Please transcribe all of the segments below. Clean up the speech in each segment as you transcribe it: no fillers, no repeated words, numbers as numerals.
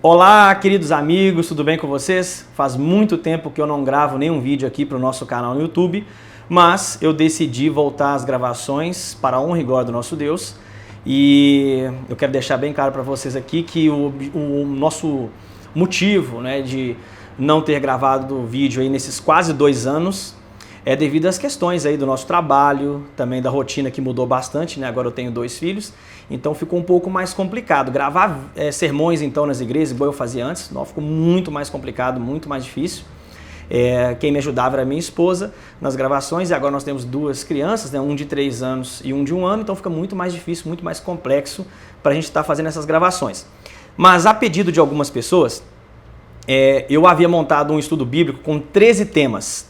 Olá, queridos amigos, tudo bem com vocês? Faz muito tempo que eu não gravo nenhum vídeo aqui para o nosso canal no YouTube, mas eu decidi voltar às gravações para a honra e glória do nosso Deus. E eu quero deixar bem claro para vocês aqui que o nosso motivo, de não ter gravado o vídeo aí nesses quase 2 anos é devido às questões aí do nosso trabalho, também da rotina que mudou bastante, Agora eu tenho 2 filhos, então ficou um pouco mais complicado. Gravar sermões então nas igrejas, igual eu fazia antes, não, ficou muito mais complicado, muito mais difícil. Quem me ajudava era minha esposa nas gravações, e agora nós temos 2 crianças, um de 3 anos e um de 1 ano, então fica muito mais difícil, muito mais complexo para a gente estar fazendo essas gravações. Mas a pedido de algumas pessoas, eu havia montado um estudo bíblico com 13 temas,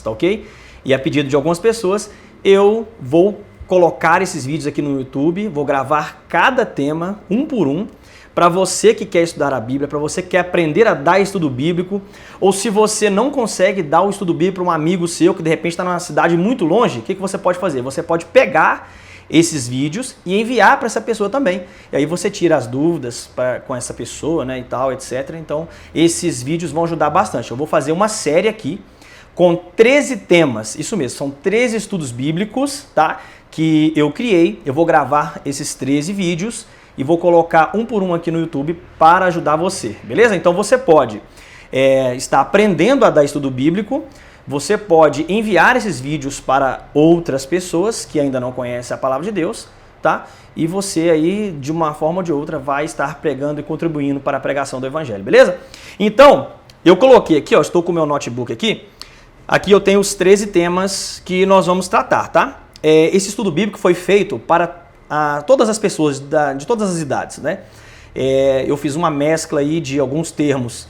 tá ok? E a pedido de algumas pessoas, eu vou colocar esses vídeos aqui no YouTube, vou gravar cada tema, um por um, para você que quer estudar a Bíblia, para você que quer aprender a dar estudo bíblico, ou se você não consegue dar o estudo bíblico para um amigo seu que de repente está numa cidade muito longe, o que você pode fazer? Você pode pegar esses vídeos e enviar para essa pessoa também. E aí você tira as dúvidas com essa pessoa, e tal, etc. Então, esses vídeos vão ajudar bastante. Eu vou fazer uma série aqui com 13 temas. Isso mesmo, são 13 estudos bíblicos, tá? Que eu criei. Eu vou gravar esses 13 vídeos e vou colocar um por um aqui no YouTube para ajudar você, beleza? Então você pode estar aprendendo a dar estudo bíblico. Você pode enviar esses vídeos para outras pessoas que ainda não conhecem a palavra de Deus, tá? E você aí, de uma forma ou de outra, vai estar pregando e contribuindo para a pregação do Evangelho, beleza? Então, eu coloquei aqui, estou com o meu notebook aqui. Aqui eu tenho os 13 temas que nós vamos tratar, tá? Esse estudo bíblico foi feito para todas as pessoas de todas as idades, eu fiz uma mescla aí de alguns termos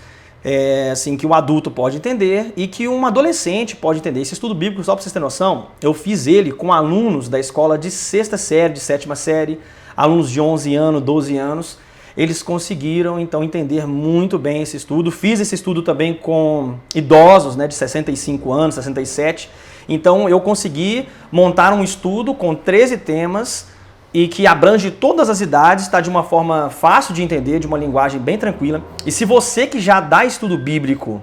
assim, que um adulto pode entender e que um adolescente pode entender. Esse estudo bíblico, só para vocês terem noção, eu fiz ele com alunos da escola de 6ª série, de 7ª série, alunos de 11 anos, 12 anos. Eles conseguiram, então, entender muito bem esse estudo. Fiz esse estudo também com idosos, de 65 anos, 67. Então, eu consegui montar um estudo com 13 temas e que abrange todas as idades, está de uma forma fácil de entender, de uma linguagem bem tranquila. E se você que já dá estudo bíblico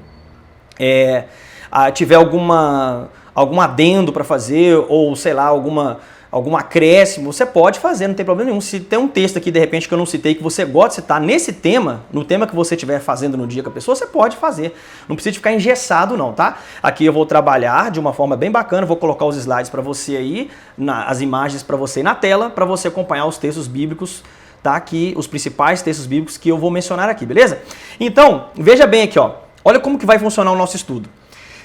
tiver algum adendo para fazer, ou sei lá, algum acréscimo, você pode fazer, não tem problema nenhum. Se tem um texto aqui, de repente, que eu não citei, que você gosta de citar nesse tema, no tema que você estiver fazendo no dia com a pessoa, você pode fazer. Não precisa ficar engessado não, tá? Aqui eu vou trabalhar de uma forma bem bacana, vou colocar os slides para você aí, as imagens para você na tela, para você acompanhar os textos bíblicos, tá? Aqui, os principais textos bíblicos que eu vou mencionar aqui, beleza? Então, veja bem aqui, olha como que vai funcionar o nosso estudo.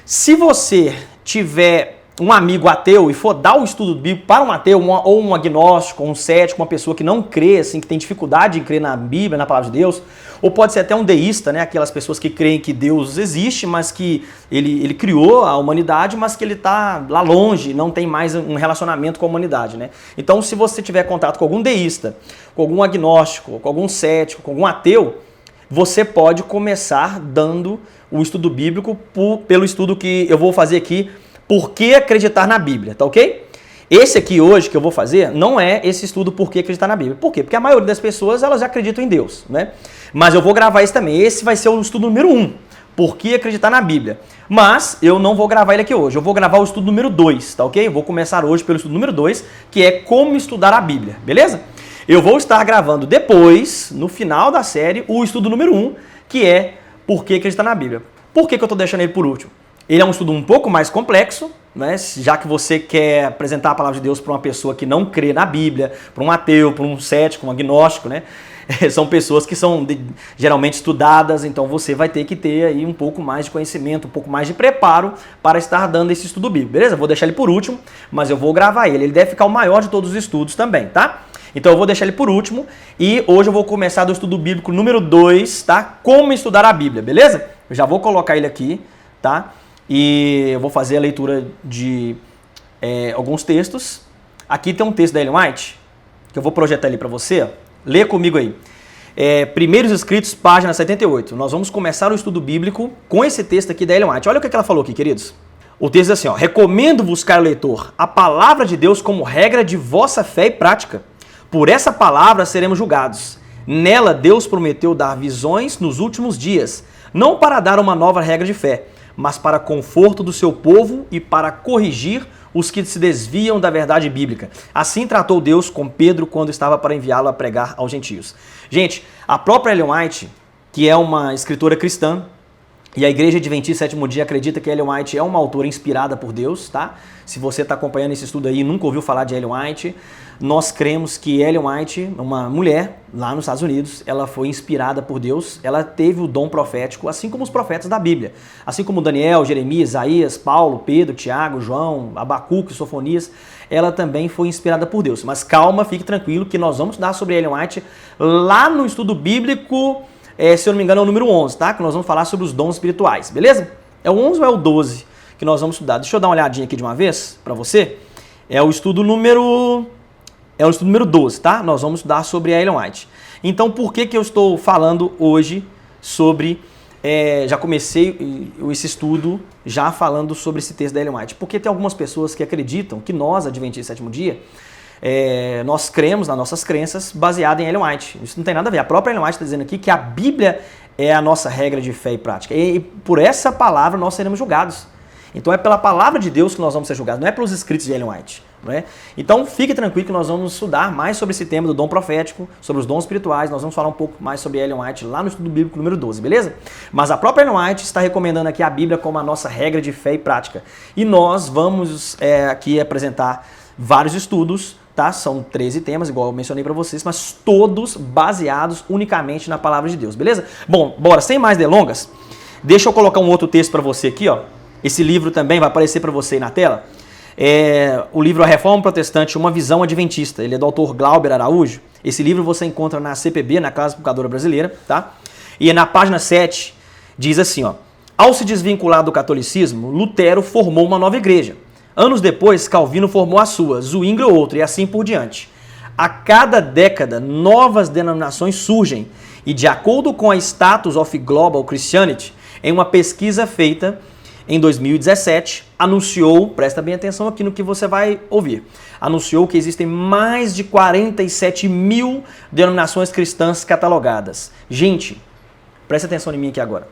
Se você tiver um amigo ateu e for dar o estudo bíblico para um ateu, ou um agnóstico, ou um cético, uma pessoa que não crê, assim, que tem dificuldade em crer na Bíblia, na palavra de Deus, ou pode ser até um deísta, aquelas pessoas que creem que Deus existe, mas que ele criou a humanidade, mas que ele está lá longe, não tem mais um relacionamento com a humanidade, Então, se você tiver contato com algum deísta, com algum agnóstico, com algum cético, com algum ateu, você pode começar dando o estudo bíblico pelo estudo que eu vou fazer aqui, Por que acreditar na Bíblia, tá ok? Esse aqui hoje que eu vou fazer não é esse estudo Por que acreditar na Bíblia. Por quê? Porque a maioria das pessoas elas já acreditam em Deus, Mas eu vou gravar esse também. Esse vai ser o estudo número 1. Por que acreditar na Bíblia? Mas eu não vou gravar ele aqui hoje. Eu vou gravar o estudo número 2, tá ok? Eu vou começar hoje pelo estudo número 2, que é como estudar a Bíblia, beleza? Eu vou estar gravando depois, no final da série, o estudo número 1, que é Por que acreditar na Bíblia. Por que eu estou deixando ele por último? Ele é um estudo um pouco mais complexo, já que você quer apresentar a palavra de Deus para uma pessoa que não crê na Bíblia, para um ateu, para um cético, um agnóstico, São pessoas que são geralmente estudadas, então você vai ter que ter aí um pouco mais de conhecimento, um pouco mais de preparo para estar dando esse estudo bíblico, beleza? Vou deixar ele por último, mas eu vou gravar ele. Ele deve ficar o maior de todos os estudos também, tá? Então eu vou deixar ele por último e hoje eu vou começar do estudo bíblico número 2, tá? Como estudar a Bíblia, beleza? Eu já vou colocar ele aqui, tá? E eu vou fazer a leitura de alguns textos. Aqui tem um texto da Ellen White, que eu vou projetar ali para você. Lê comigo aí. Primeiros Escritos, página 78. Nós vamos começar o estudo bíblico com esse texto aqui da Ellen White. Olha o que ela falou aqui, queridos. O texto diz assim, recomendo-vos, caro leitor, a palavra de Deus como regra de vossa fé e prática. Por essa palavra seremos julgados. Nela, Deus prometeu dar visões nos últimos dias, não para dar uma nova regra de fé, mas para conforto do seu povo e para corrigir os que se desviam da verdade bíblica. Assim tratou Deus com Pedro quando estava para enviá-lo a pregar aos gentios. Gente, a própria Ellen White, que é uma escritora cristã, e a Igreja Adventista Sétimo Dia acredita que Ellen White é uma autora inspirada por Deus, tá? Se você está acompanhando esse estudo aí e nunca ouviu falar de Ellen White, nós cremos que Ellen White, uma mulher lá nos Estados Unidos, ela foi inspirada por Deus, ela teve o dom profético, assim como os profetas da Bíblia. Assim como Daniel, Jeremias, Isaías, Paulo, Pedro, Tiago, João, Abacuque, Sofonias, ela também foi inspirada por Deus. Mas calma, fique tranquilo que nós vamos estudar sobre Ellen White lá no estudo bíblico. Se eu não me engano é o número 11, tá? Que nós vamos falar sobre os dons espirituais, beleza? É o 11 ou é o 12 que nós vamos estudar? Deixa eu dar uma olhadinha aqui de uma vez para você. É o estudo número 12, tá? Nós vamos estudar sobre a Ellen White. Então, por que eu estou falando hoje sobre... já comecei esse estudo já falando sobre esse texto da Ellen White? Porque tem algumas pessoas que acreditam que nós, Adventistas Sétimo Dia, nós cremos nas nossas crenças baseadas em Ellen White. Isso não tem nada a ver. A própria Ellen White está dizendo aqui que a Bíblia é a nossa regra de fé e prática. E por essa palavra nós seremos julgados. Então é pela palavra de Deus que nós vamos ser julgados, não é pelos escritos de Ellen White. Não é? Então fique tranquilo que nós vamos estudar mais sobre esse tema do dom profético, sobre os dons espirituais. Nós vamos falar um pouco mais sobre Ellen White lá no estudo bíblico número 12, beleza? Mas a própria Ellen White está recomendando aqui a Bíblia como a nossa regra de fé e prática. E nós vamos aqui apresentar vários estudos, tá? São 13 temas, igual eu mencionei para vocês, mas todos baseados unicamente na palavra de Deus, beleza? Bom, bora, sem mais delongas, deixa eu colocar um outro texto para você aqui, ó. Esse livro também vai aparecer para você aí na tela. O livro A Reforma Protestante, Uma Visão Adventista. Ele é do autor Glauber Araújo. Esse livro você encontra na CPB, na Casa Publicadora Brasileira, tá? E na página 7 diz assim, ó: ao se desvincular do catolicismo, Lutero formou uma nova igreja. Anos depois, Calvino formou a sua, Zwingli outra, e assim por diante. A cada década, novas denominações surgem, e de acordo com a Status of Global Christianity, em uma pesquisa feita em 2017, anunciou, presta bem atenção aqui no que você vai ouvir, anunciou que existem mais de 47 mil denominações cristãs catalogadas. Gente, presta atenção em mim aqui agora.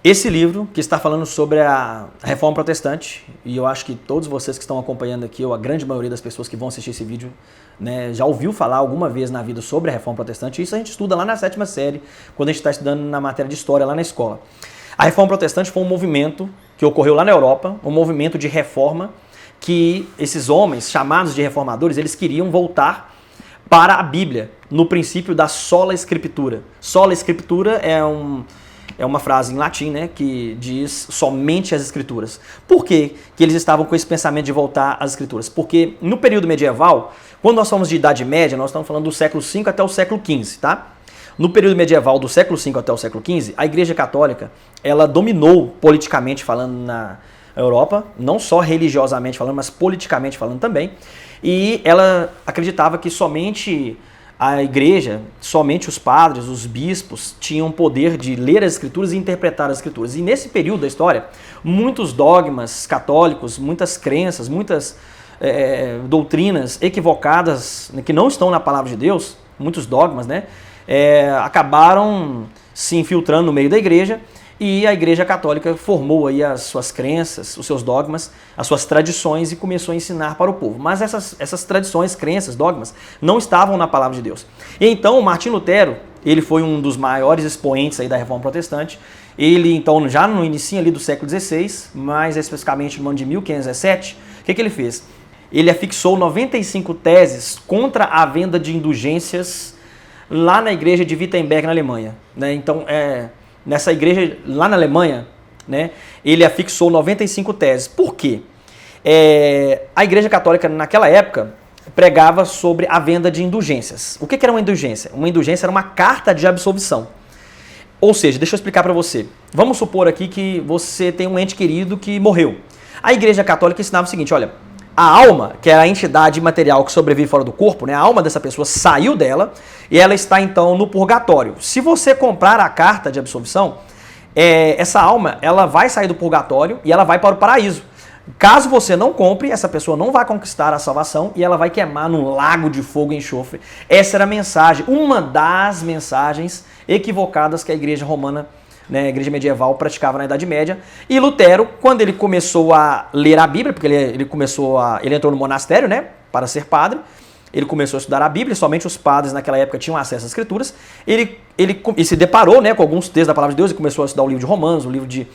Esse livro, que está falando sobre a Reforma Protestante, e eu acho que todos vocês que estão acompanhando aqui, ou a grande maioria das pessoas que vão assistir esse vídeo, né, já ouviu falar alguma vez na vida sobre a Reforma Protestante. Isso a gente estuda lá na 7ª série, quando a gente está estudando na matéria de História lá na escola. A Reforma Protestante foi um movimento que ocorreu lá na Europa, um movimento de reforma que esses homens, chamados de reformadores, eles queriam voltar para a Bíblia, no princípio da sola escritura. Sola escritura é uma frase em latim, né, que diz somente as escrituras. Por que eles estavam com esse pensamento de voltar às escrituras? Porque no período medieval, quando nós falamos de Idade Média, nós estamos falando do século V até o século XV, tá? No período medieval, do século V até o século XV, a Igreja Católica, ela dominou politicamente falando na Europa, não só religiosamente falando, mas politicamente falando também, e ela acreditava que somente a Igreja, somente os padres, os bispos, tinham poder de ler as Escrituras e interpretar as Escrituras. E nesse período da história, muitos dogmas católicos, muitas crenças, muitas doutrinas equivocadas, que não estão na Palavra de Deus, muitos dogmas, né? Acabaram se infiltrando no meio da igreja, e a Igreja Católica formou aí as suas crenças, os seus dogmas, as suas tradições e começou a ensinar para o povo. Mas essas tradições, crenças, dogmas, não estavam na Palavra de Deus. E então Martim Lutero, ele foi um dos maiores expoentes aí da Reforma Protestante. Ele então, já no início ali do século XVI, mais especificamente no ano de 1517, o que ele fez? Ele afixou 95 teses contra a venda de indulgências lá na igreja de Wittenberg, na Alemanha, né? Então, nessa igreja lá na Alemanha, né, ele afixou 95 teses. Por quê? A Igreja Católica, naquela época, pregava sobre a venda de indulgências. O que era uma indulgência? Uma indulgência era uma carta de absolvição. Ou seja, deixa eu explicar para você. Vamos supor aqui que você tem um ente querido que morreu. A Igreja Católica ensinava o seguinte, olha, a alma, que é a entidade material que sobrevive fora do corpo, né? A alma dessa pessoa saiu dela e ela está então no purgatório. Se você comprar a carta de absolvição, essa alma ela vai sair do purgatório e ela vai para o paraíso. Caso você não compre, essa pessoa não vai conquistar a salvação e ela vai queimar num lago de fogo e enxofre. Essa era a mensagem, uma das mensagens equivocadas que a igreja romana, né, a igreja medieval, praticava na Idade Média. E Lutero, quando ele começou a ler a Bíblia, porque ele entrou no monastério, né, para ser padre, ele começou a estudar a Bíblia, somente os padres naquela época tinham acesso às Escrituras. Ele se deparou, né, com alguns textos da Palavra de Deus e começou a estudar o livro de Romanos, o livro de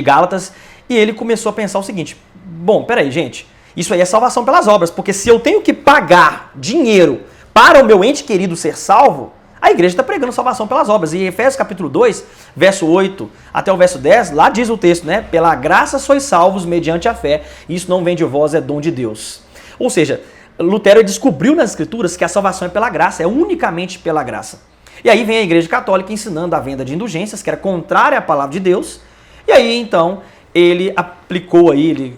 Gálatas, e ele começou a pensar o seguinte: bom, peraí, gente, isso aí é salvação pelas obras, porque se eu tenho que pagar dinheiro para o meu ente querido ser salvo, a igreja está pregando salvação pelas obras. E em Efésios capítulo 2, verso 8 até o verso 10, lá diz o texto, né? Pela graça sois salvos mediante a fé, isso não vem de vós, é dom de Deus. Ou seja, Lutero descobriu nas Escrituras que a salvação é pela graça, é unicamente pela graça. E aí vem a igreja católica ensinando a venda de indulgências, que era contrária à palavra de Deus. E aí, então, ele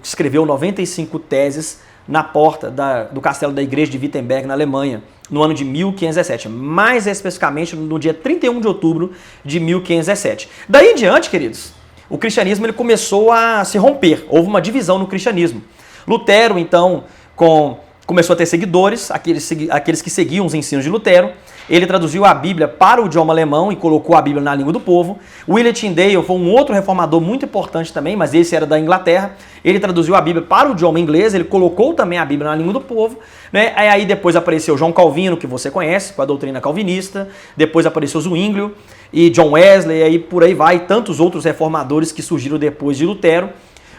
escreveu 95 teses na porta do castelo da igreja de Wittenberg, na Alemanha, no ano de 1517, mais especificamente no dia 31 de outubro de 1517. Daí em diante, queridos, o cristianismo ele começou a se romper, houve uma divisão no cristianismo. Lutero, então, começou a ter seguidores, aqueles que seguiam os ensinos de Lutero. Ele traduziu a Bíblia para o idioma alemão e colocou a Bíblia na língua do povo. William Tyndale foi um outro reformador muito importante também, mas esse era da Inglaterra. Ele traduziu a Bíblia para o idioma inglês, ele colocou também a Bíblia na língua do povo, né? Aí depois apareceu João Calvino, que você conhece, com a doutrina calvinista. Depois apareceu Zwinglio e John Wesley, e aí por aí vai, tantos outros reformadores que surgiram depois de Lutero.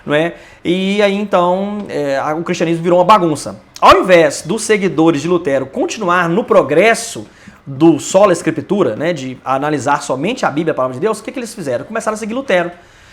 Não é? E aí então o cristianismo virou uma bagunça. Ao invés dos seguidores de Lutero continuar no progresso do sola escritura, né, de analisar somente a Bíblia, a palavra de Deus, o que eles fizeram? Começaram a seguir Lutero.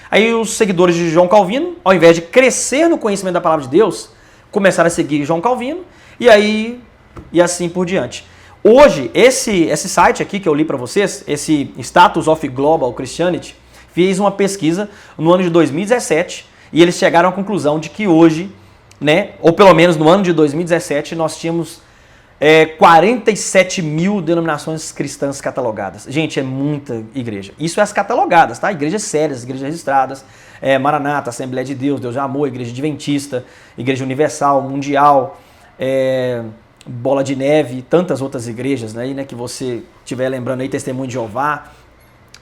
Aí os seguidores de João Calvino, ao invés de crescer no conhecimento da palavra de Deus, começaram a seguir João Calvino e assim por diante. Hoje, esse site aqui que eu li para vocês, esse Status of Global Christianity, fez uma pesquisa no ano de 2017 e eles chegaram à conclusão de que hoje, né, ou pelo menos no ano de 2017, nós tínhamos 47 mil denominações cristãs catalogadas. Gente, é muita igreja. Isso é as catalogadas, tá? Igrejas sérias, igrejas registradas, Maranata, Assembleia de Deus, Deus de Amor, Igreja Adventista, Igreja Universal, Mundial, Bola de Neve, tantas outras igrejas, né, que você estiver lembrando aí, Testemunho de Jeová,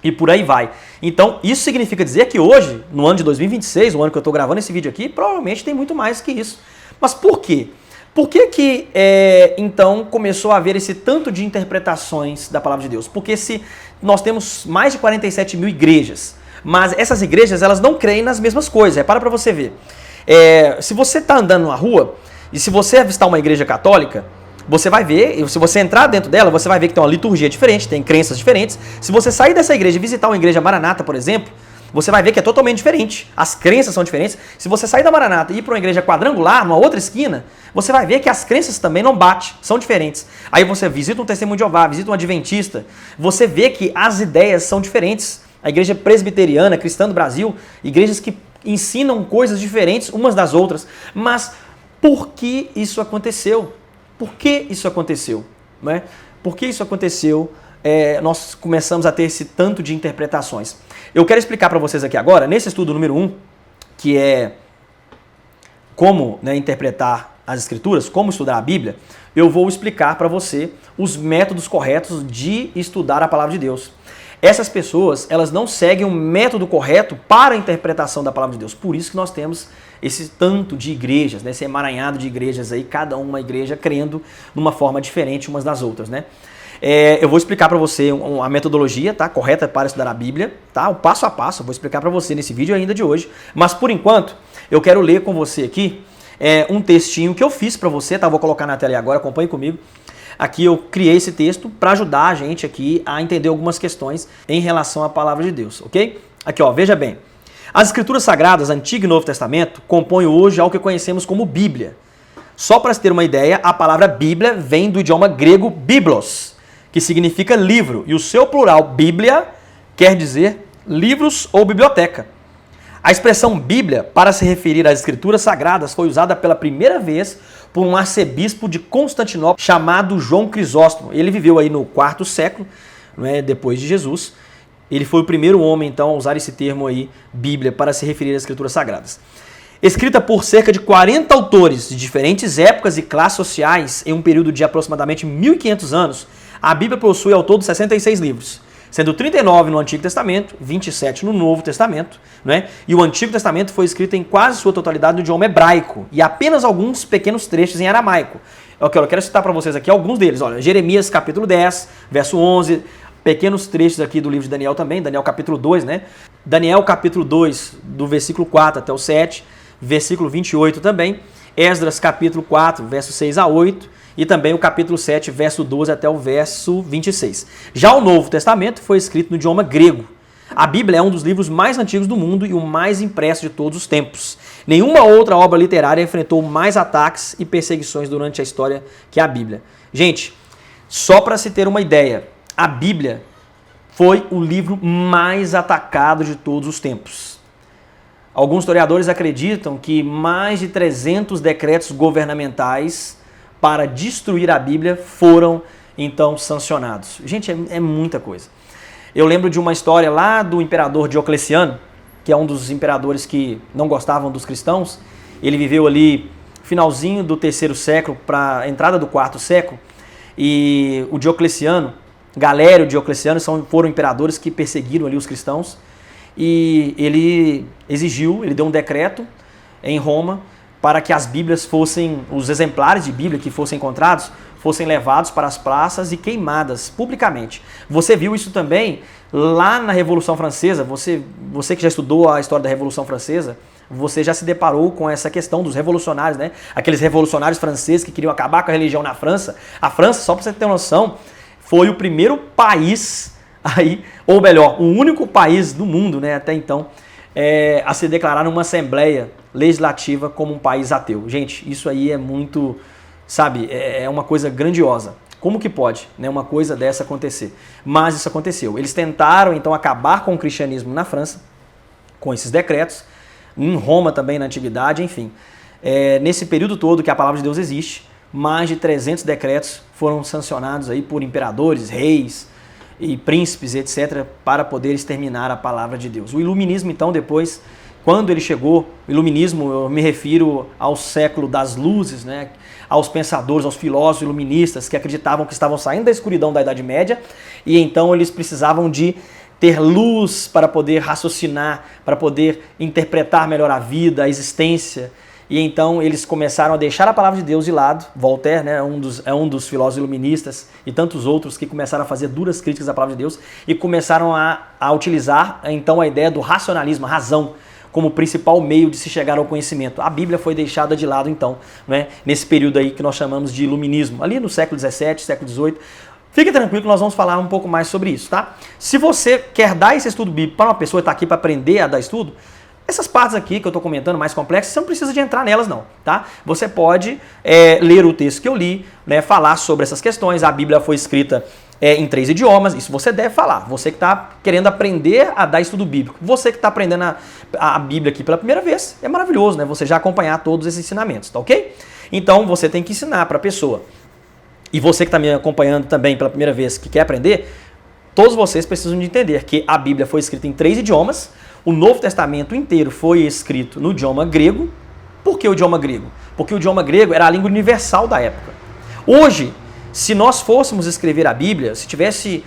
e por aí vai. Então, isso significa dizer que hoje, no ano de 2026, o ano que eu estou gravando esse vídeo aqui, provavelmente tem muito mais que isso. Mas por quê? Por que então começou a haver esse tanto de interpretações da palavra de Deus? Porque se nós temos mais de 47 mil igrejas, mas essas igrejas elas não creem nas mesmas coisas. Para você ver. Se você está andando na rua e se você avistar uma igreja católica, você vai ver, e se você entrar dentro dela, você vai ver que tem uma liturgia diferente, tem crenças diferentes. Se você sair dessa igreja e visitar uma igreja Maranata, por exemplo, você vai ver que é totalmente diferente. As crenças são diferentes. Se você sair da Maranata e ir para uma igreja quadrangular, numa outra esquina, você vai ver que as crenças também não batem, são diferentes. Aí você visita um Testemunho de Jeová, visita um Adventista, você vê que as ideias são diferentes. A igreja presbiteriana, cristã do Brasil, igrejas que ensinam coisas diferentes umas das outras. Mas por que isso aconteceu? Por que isso aconteceu? Né? Por que isso aconteceu? Nós começamos a ter esse tanto de interpretações. Eu quero explicar para vocês aqui agora, nesse estudo número 1, que é como, né, interpretar as Escrituras, como estudar a Bíblia, eu vou explicar para você os métodos corretos de estudar a Palavra de Deus. Essas pessoas, elas não seguem o método correto para a interpretação da Palavra de Deus. Por isso que nós temos esse tanto de igrejas, né, esse emaranhado de igrejas aí, cada uma igreja crendo numa forma diferente umas das outras, né? Eu vou explicar para você a metodologia, tá, correta para estudar a Bíblia, tá, o passo a passo, eu vou explicar para você nesse vídeo ainda de hoje. Mas por enquanto, eu quero ler com você aqui um textinho que eu fiz para você, tá? Vou colocar na tela aí agora, acompanhe comigo. Aqui eu criei esse texto para ajudar a gente aqui a entender algumas questões em relação à palavra de Deus, ok? Aqui, ó, veja bem. As Escrituras Sagradas, Antigo e Novo Testamento, compõem hoje algo que conhecemos como Bíblia. Só para se ter uma ideia, a palavra Bíblia vem do idioma grego biblos, que significa livro, e o seu plural, Bíblia, quer dizer livros ou biblioteca. A expressão Bíblia, para se referir às Escrituras Sagradas, foi usada pela primeira vez por um arcebispo de Constantinopla chamado João Crisóstomo. Ele viveu aí no quarto século, né, depois de Jesus. Ele foi o primeiro homem, então, a usar esse termo aí, Bíblia, para se referir às Escrituras Sagradas. Escrita por cerca de 40 autores de diferentes épocas e classes sociais em um período de aproximadamente 1.500 anos, a Bíblia possui ao todo 66 livros, sendo 39 no Antigo Testamento, 27 no Novo Testamento, né? E o Antigo Testamento foi escrito em quase sua totalidade no idioma hebraico e apenas alguns pequenos trechos em aramaico. Eu quero citar para vocês aqui alguns deles. Olha, Jeremias capítulo 10, verso 11, pequenos trechos aqui do livro de Daniel também, Daniel capítulo 2, né? Daniel capítulo 2, do versículo 4 até o 7, versículo 28 também, Esdras capítulo 4, verso 6 a 8, e também o capítulo 7, verso 12 até o verso 26. Já o Novo Testamento foi escrito no idioma grego. A Bíblia é um dos livros mais antigos do mundo e o mais impresso de todos os tempos. Nenhuma outra obra literária enfrentou mais ataques e perseguições durante a história que a Bíblia. Gente, só para se ter uma ideia, a Bíblia foi o livro mais atacado de todos os tempos. Alguns historiadores acreditam que mais de 300 decretos governamentais para destruir a Bíblia foram, então, sancionados. Gente, é muita coisa. Eu lembro de uma história lá do imperador Diocleciano, que é um dos imperadores que não gostavam dos cristãos. Ele viveu ali finalzinho do 3º século para a entrada do 4º século. E o Diocleciano, Galério e Diocleciano foram imperadores que perseguiram ali os cristãos. E ele deu um decreto em Roma para que as Bíblias os exemplares de Bíblia que fossem encontrados, fossem levados para as praças e queimadas publicamente. Você viu isso também lá na Revolução Francesa. Você que já estudou a história da Revolução Francesa, você já se deparou com essa questão dos revolucionários, né? Aqueles revolucionários franceses que queriam acabar com a religião na França. A França, só para você ter noção, foi o primeiro país aí, ou melhor, o único país do mundo, né, até então, a se declarar numa assembleia legislativa como um país ateu. Gente, isso aí é muito, sabe, é uma coisa grandiosa. Como que pode, né, uma coisa dessa acontecer? Mas isso aconteceu. Eles tentaram, então, acabar com o cristianismo na França, com esses decretos, em Roma também, na Antiguidade, enfim. Nesse período todo que a palavra de Deus existe, mais de 300 decretos foram sancionados aí por imperadores, reis e príncipes, etc., para poder exterminar a palavra de Deus. O iluminismo, então, depois, quando ele chegou, o iluminismo, eu me refiro ao século das luzes, né? Aos pensadores, aos filósofos iluministas que acreditavam que estavam saindo da escuridão da Idade Média e então eles precisavam de ter luz para poder raciocinar, para poder interpretar melhor a vida, a existência. E então eles começaram a deixar a palavra de Deus de lado. Voltaire, né, é um dos filósofos iluministas e tantos outros que começaram a fazer duras críticas à palavra de Deus e começaram a utilizar então a ideia do racionalismo, a razão, como principal meio de se chegar ao conhecimento. A Bíblia foi deixada de lado então, né, nesse período aí que nós chamamos de iluminismo, ali no século XVII, século XVIII. Fique tranquilo que nós vamos falar um pouco mais sobre isso, tá? Se você quer dar esse estudo bíblico para uma pessoa que está aqui para aprender a dar estudo, essas partes aqui que eu estou comentando, mais complexas, você não precisa de entrar nelas não, tá? Você pode ler o texto que eu li, né, falar sobre essas questões. A Bíblia foi escrita em 3 idiomas, isso você deve falar. Você que está querendo aprender a dar estudo bíblico, você que está aprendendo a Bíblia aqui pela primeira vez, é maravilhoso, né? Você já acompanhar todos esses ensinamentos, tá ok? Então você tem que ensinar para a pessoa. E você que está me acompanhando também pela primeira vez, que quer aprender, todos vocês precisam de entender que a Bíblia foi escrita em 3 idiomas, o Novo Testamento inteiro foi escrito no idioma grego. Por que o idioma grego? Porque o idioma grego era a língua universal da época. Hoje, se nós fôssemos escrever a Bíblia, se tivesse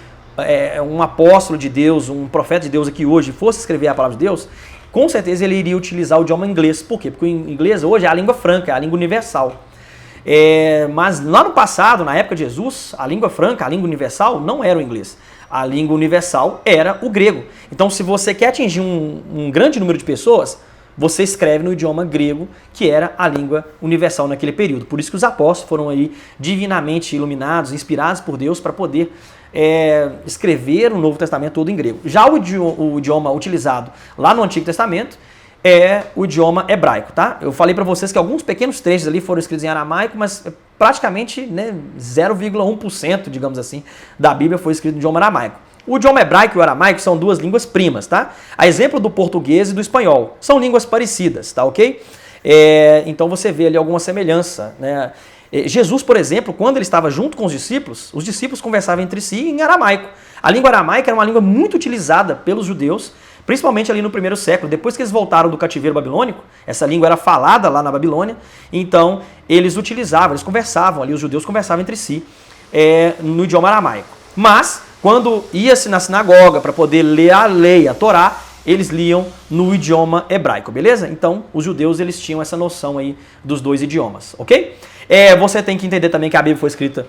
um apóstolo de Deus, um profeta de Deus aqui hoje, fosse escrever a palavra de Deus, com certeza ele iria utilizar o idioma inglês. Por quê? Porque o inglês hoje é a língua franca, é a língua universal. Mas lá no passado, na época de Jesus, a língua franca, a língua universal, não era o inglês. A língua universal era o grego. Então, se você quer atingir um grande número de pessoas, você escreve no idioma grego, que era a língua universal naquele período. Por isso que os apóstolos foram aí divinamente iluminados, inspirados por Deus para poder escrever o Novo Testamento todo em grego. Já o idioma utilizado lá no Antigo Testamento é o idioma hebraico, tá? Eu falei para vocês que alguns pequenos trechos ali foram escritos em aramaico, mas praticamente, né, 0,1%, digamos assim, da Bíblia foi escrito no idioma aramaico. O idioma hebraico e o aramaico são 2 línguas primas, tá? A exemplo do português e do espanhol. São línguas parecidas, tá ok? Então você vê ali alguma semelhança, né? Jesus, por exemplo, quando ele estava junto com os discípulos conversavam entre si em aramaico. A língua aramaica era uma língua muito utilizada pelos judeus principalmente ali no primeiro século, depois que eles voltaram do cativeiro babilônico, essa língua era falada lá na Babilônia, então eles utilizavam, eles conversavam ali, os judeus conversavam entre si no idioma aramaico. Mas, quando ia-se na sinagoga para poder ler a lei, a Torá, eles liam no idioma hebraico, beleza? Então, os judeus, eles tinham essa noção aí dos dois idiomas, ok? Você tem que entender também que a Bíblia foi escrita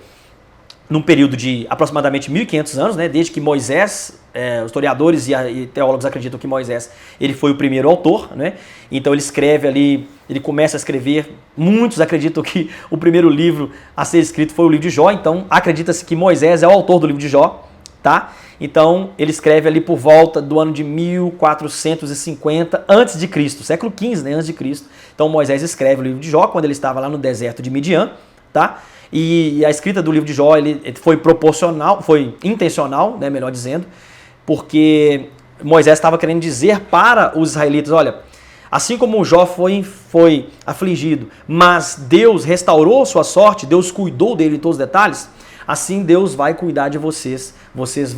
num período de aproximadamente 1.500 anos, né? Desde que Moisés, os historiadores e teólogos acreditam que Moisés ele foi o primeiro autor, né? Então ele escreve ali, ele começa a escrever, muitos acreditam que o primeiro livro a ser escrito foi o livro de Jó, então acredita-se que Moisés é o autor do livro de Jó, tá? Então ele escreve ali por volta do ano de 1450 a.C., século XV, né? Antes de Cristo. Então Moisés escreve o livro de Jó quando ele estava lá no deserto de Midian, tá? E a escrita do livro de Jó ele foi proporcional, foi intencional, né, melhor dizendo, porque Moisés estava querendo dizer para os israelitas, olha, assim como Jó foi afligido, mas Deus restaurou sua sorte, Deus cuidou dele em todos os detalhes, assim Deus vai cuidar de vocês. Vocês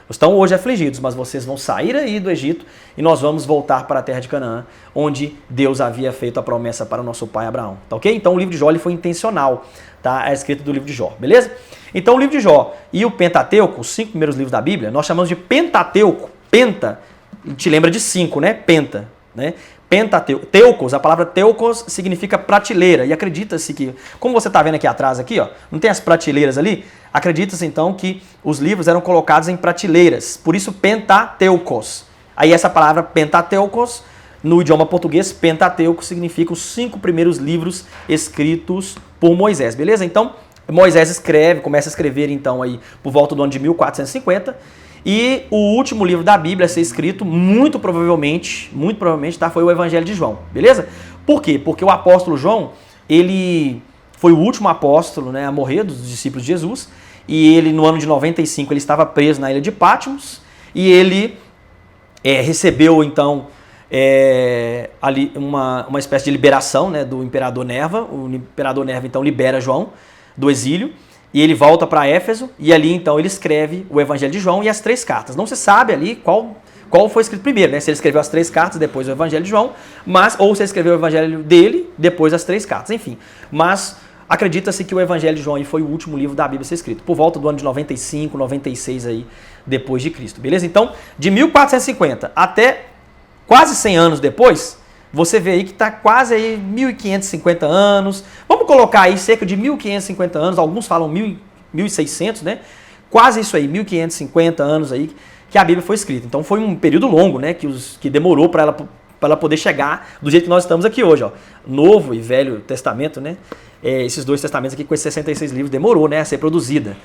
estão hoje afligidos, mas vocês vão sair aí do Egito e nós vamos voltar para a terra de Canaã, onde Deus havia feito a promessa para o nosso pai Abraão, tá ok? Então o livro de Jó ele foi intencional, tá? A escrita do livro de Jó, beleza? Então o livro de Jó e o Pentateuco, os 5 primeiros livros da Bíblia, nós chamamos de Pentateuco. Penta, te lembra de 5, né? Penta, né? Pentateuco. Teucos, a palavra teucos significa prateleira. E acredita-se que, como você está vendo aqui atrás, aqui, ó, não tem as prateleiras ali? Acredita-se então que os livros eram colocados em prateleiras. Por isso Pentateucos. Aí essa palavra Pentateucos, no idioma português, Pentateuco significa os 5 primeiros livros escritos por Moisés, beleza? Então Moisés começa a escrever então aí por volta do ano de 1450. E o último livro da Bíblia a ser escrito, muito provavelmente, tá, foi o Evangelho de João, beleza? Por quê? Porque o apóstolo João, ele foi o último apóstolo, né, a morrer dos discípulos de Jesus, e ele no ano de 95 ele estava preso na ilha de Patmos, e ele recebeu então ali uma espécie de liberação, né, do imperador Nerva. O imperador Nerva então libera João do exílio, e ele volta para Éfeso, e ali então ele escreve o Evangelho de João e as 3 cartas. Não se sabe ali qual foi escrito primeiro, né? Se ele escreveu as 3 cartas, depois o Evangelho de João, ou se ele escreveu o Evangelho dele, depois as 3 cartas, enfim. Mas acredita-se que o Evangelho de João foi o último livro da Bíblia a ser escrito, por volta do ano de 95, 96 aí, depois de Cristo, beleza? Então, de 1450 até quase 100 anos depois, você vê aí que está quase aí 1550 anos. Vamos colocar aí cerca de 1550 anos, alguns falam 1600, né? Quase isso aí, 1550 anos aí que a Bíblia foi escrita. Então foi um período longo, né? Que demorou para ela poder chegar do jeito que nós estamos aqui hoje, ó. Novo e Velho Testamento, né? Esses 2 testamentos aqui com esses 66 livros demorou, né, a ser produzida.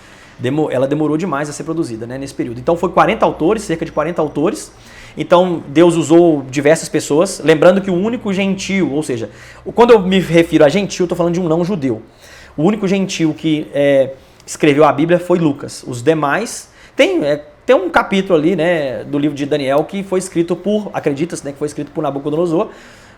Ela demorou demais a ser produzida, né, nesse período. Então foi 40 autores, cerca de 40 autores. Então Deus usou diversas pessoas, lembrando que o único gentil, ou seja, quando eu me refiro a gentil, eu estou falando de um não judeu. O único gentil que escreveu a Bíblia foi Lucas. Os demais, tem um capítulo ali, né, do livro de Daniel que foi escrito acredita-se, né, que foi escrito por Nabucodonosor,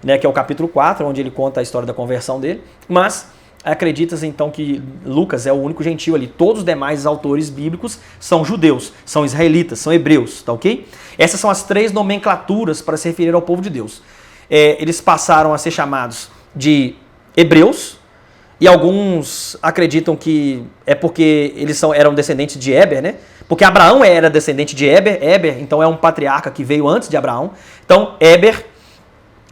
né, que é o capítulo 4, onde ele conta a história da conversão dele, mas acredita-se então que Lucas é o único gentil ali. Todos os demais autores bíblicos são judeus, são israelitas, são hebreus, tá ok? Essas são as 3 nomenclaturas para se referir ao povo de Deus. Eles passaram a ser chamados de hebreus, e alguns acreditam que é porque eles eram descendentes de Éber, né? Porque Abraão era descendente de Éber. Éber, então, é um patriarca que veio antes de Abraão. Então, Éber,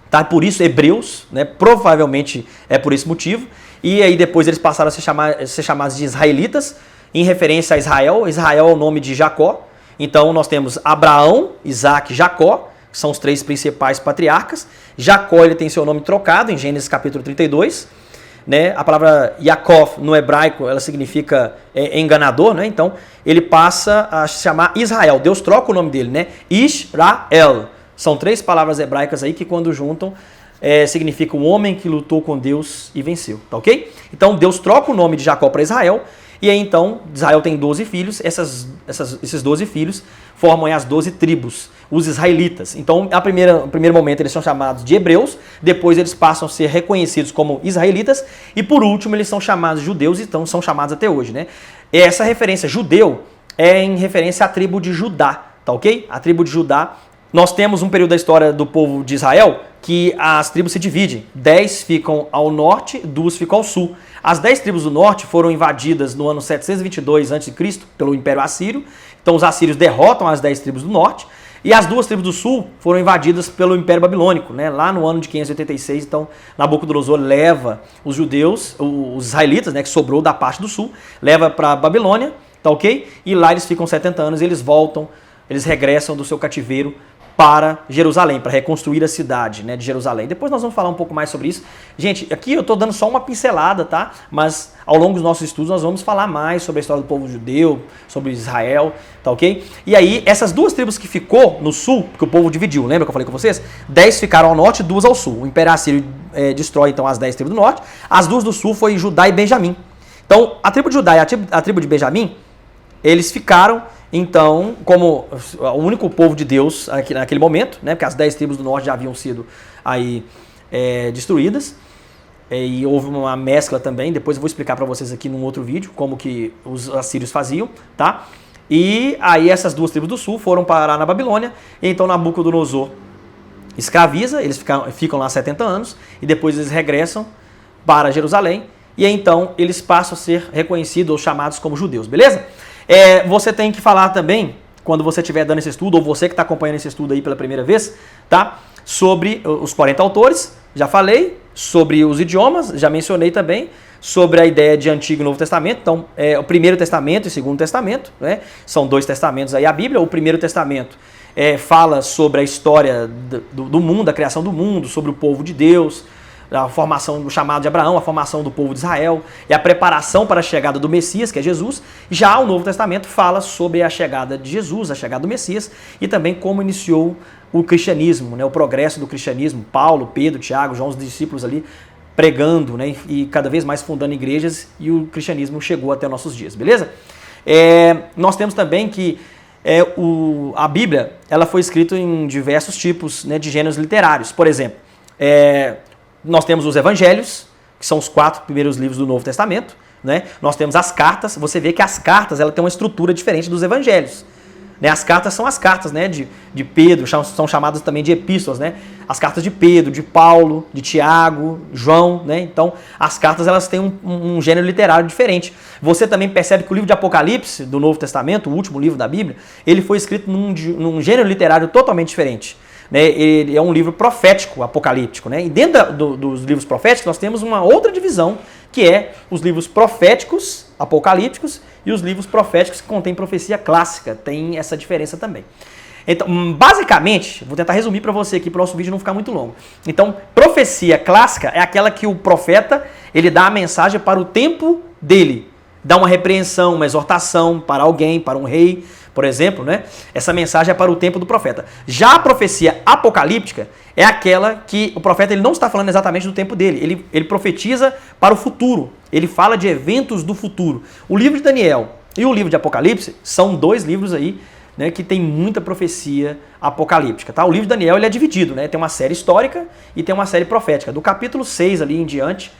tá? Por isso, hebreus, né? Provavelmente é por esse motivo. E aí depois eles passaram a ser chamados de israelitas, em referência a Israel. Israel é o nome de Jacó. Então nós temos Abraão, Isaac e Jacó, que são os 3 principais patriarcas. Jacó ele tem seu nome trocado em Gênesis capítulo 32. Né? A palavra Yaakov no hebraico ela significa enganador, né? Então ele passa a se chamar Israel. Deus troca o nome dele, né? Israel. São 3 palavras hebraicas aí que quando juntam significa um homem que lutou com Deus e venceu, tá ok? Então Deus troca o nome de Jacó para Israel, e aí então Israel tem 12 filhos, esses 12 filhos formam as 12 tribos, os israelitas. Então, no primeiro momento eles são chamados de hebreus, depois eles passam a ser reconhecidos como israelitas, e por último eles são chamados judeus, e então são chamados até hoje, né? Essa referência judeu é em referência à tribo de Judá, tá ok? A tribo de Judá nós temos um período da história do povo de Israel que as tribos se dividem. 10 ficam ao norte, 2 ficam ao sul. As 10 tribos do norte foram invadidas no ano 722 a.C. pelo Império Assírio. Então os assírios derrotam as 10 tribos do norte. E as 2 tribos do sul foram invadidas pelo Império Babilônico, né? Lá no ano de 586. Então Nabucodonosor leva os judeus, os israelitas, né, que sobrou da parte do sul, leva para a Babilônia, tá ok? E lá eles ficam 70 anos e eles voltam, eles regressam do seu cativeiro para Jerusalém, para reconstruir a cidade, né, de Jerusalém. Depois nós vamos falar um pouco mais sobre isso. Gente, aqui eu estou dando só uma pincelada, tá? Mas ao longo dos nossos estudos nós vamos falar mais sobre a história do povo judeu, sobre Israel, tá ok? E aí, essas 2 tribos que ficou no sul, que o povo dividiu, lembra que eu falei com vocês? 10 ficaram ao norte e 2 ao sul. O Império Assírio destrói então as 10 tribos do norte. As 2 do sul foi Judá e Benjamim. Então, a tribo de Judá e a tribo de Benjamim, eles ficaram então, como o único povo de Deus aqui naquele momento, né, porque as 10 tribos do norte já haviam sido aí destruídas, e houve uma mescla também, depois eu vou explicar para vocês aqui num outro vídeo, como que os assírios faziam, tá? E aí essas 2 tribos do sul foram parar na Babilônia, e então Nabucodonosor escraviza, eles ficam lá 70 anos, e depois eles regressam para Jerusalém, e então eles passam a ser reconhecidos ou chamados como judeus, beleza? Você tem que falar também, quando você estiver dando esse estudo, ou você que está acompanhando esse estudo aí pela primeira vez, tá? Sobre os 40 autores, já falei, sobre os idiomas, já mencionei também, sobre a ideia de Antigo e Novo Testamento. Então, o Primeiro Testamento e o Segundo Testamento, né? São 2 testamentos aí, a Bíblia. O Primeiro Testamento fala sobre a história do mundo, a criação do mundo, sobre o povo de Deus, a formação do chamado de Abraão, a formação do povo de Israel e a preparação para a chegada do Messias, que é Jesus. Já o Novo Testamento fala sobre a chegada de Jesus, a chegada do Messias e também como iniciou o cristianismo, né, o progresso do cristianismo. Paulo, Pedro, Tiago, João, os discípulos ali pregando, né, e cada vez mais fundando igrejas, e o cristianismo chegou até nossos dias, beleza? Nós temos também que a Bíblia ela foi escrita em diversos tipos, né, de gêneros literários. Por exemplo, nós temos os evangelhos, que são os 4 primeiros livros do Novo Testamento, né? Nós temos as cartas. Você vê que as cartas ela têm uma estrutura diferente dos evangelhos, né? As cartas são as cartas, né, de Pedro, são chamadas também de epístolas, né? As cartas de Pedro, de Paulo, de Tiago, João, né? Então, as cartas elas têm um gênero literário diferente. Você também percebe que o livro de Apocalipse do Novo Testamento, o último livro da Bíblia, ele foi escrito num gênero literário totalmente diferente. Ele é um livro profético, apocalíptico, né? E dentro dos livros proféticos nós temos uma outra divisão, que é os livros proféticos, apocalípticos, e os livros proféticos que contêm profecia clássica. Tem essa diferença também. Então, basicamente, vou tentar resumir para você aqui para o nosso vídeo não ficar muito longo. Então, profecia clássica é aquela que o profeta ele dá a mensagem para o tempo dele. Dá uma repreensão, uma exortação para alguém, para um rei, por exemplo, né? Essa mensagem é para o tempo do profeta. Já a profecia apocalíptica é aquela que o profeta ele não está falando exatamente do tempo dele. Ele profetiza para o futuro. Ele fala de eventos do futuro. O livro de Daniel e o livro de Apocalipse são 2 livros aí, né, que tem muita profecia apocalíptica. Tá? O livro de Daniel ele é dividido, né? Tem uma série histórica e tem uma série profética. Do capítulo 6 ali em diante,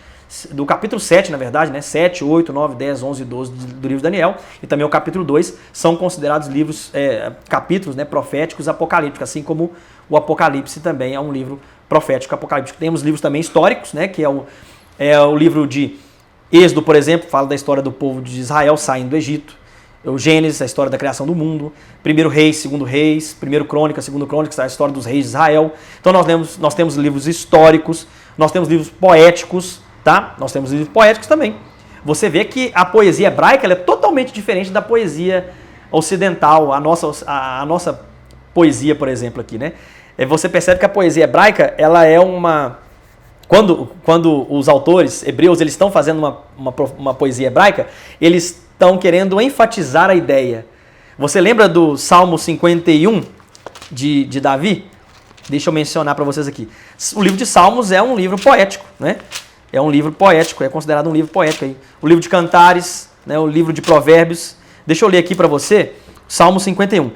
do capítulo 7, na verdade, né? 7, 8, 9, 10, 11 e 12 do livro de Daniel, e também o capítulo 2, são considerados livros, capítulos, né, proféticos apocalípticos, assim como o Apocalipse também é um livro profético apocalíptico. Temos livros também históricos, né, que é o livro de Êxodo, por exemplo, fala da história do povo de Israel saindo do Egito. O Gênesis, a história da criação do mundo. 1 Reis, 2 Reis. 1 Crônicas, 2 Crônicas, a história dos reis de Israel. Então nós temos livros históricos, nós temos livros poéticos, tá? Nós temos livros poéticos também. Você vê que a poesia hebraica ela é totalmente diferente da poesia ocidental, a nossa poesia, por exemplo, aqui, né? Você percebe que a poesia hebraica, ela é uma... Quando os autores hebreus eles estão fazendo uma poesia hebraica, eles estão querendo enfatizar a ideia. Você lembra do Salmo 51 de Davi? Deixa eu mencionar para vocês aqui. O livro de Salmos é um livro poético, né? É um livro poético, é considerado um livro poético. Aí. O livro de Cantares, né? O livro de Provérbios. Deixa eu ler aqui para você, Salmo 51.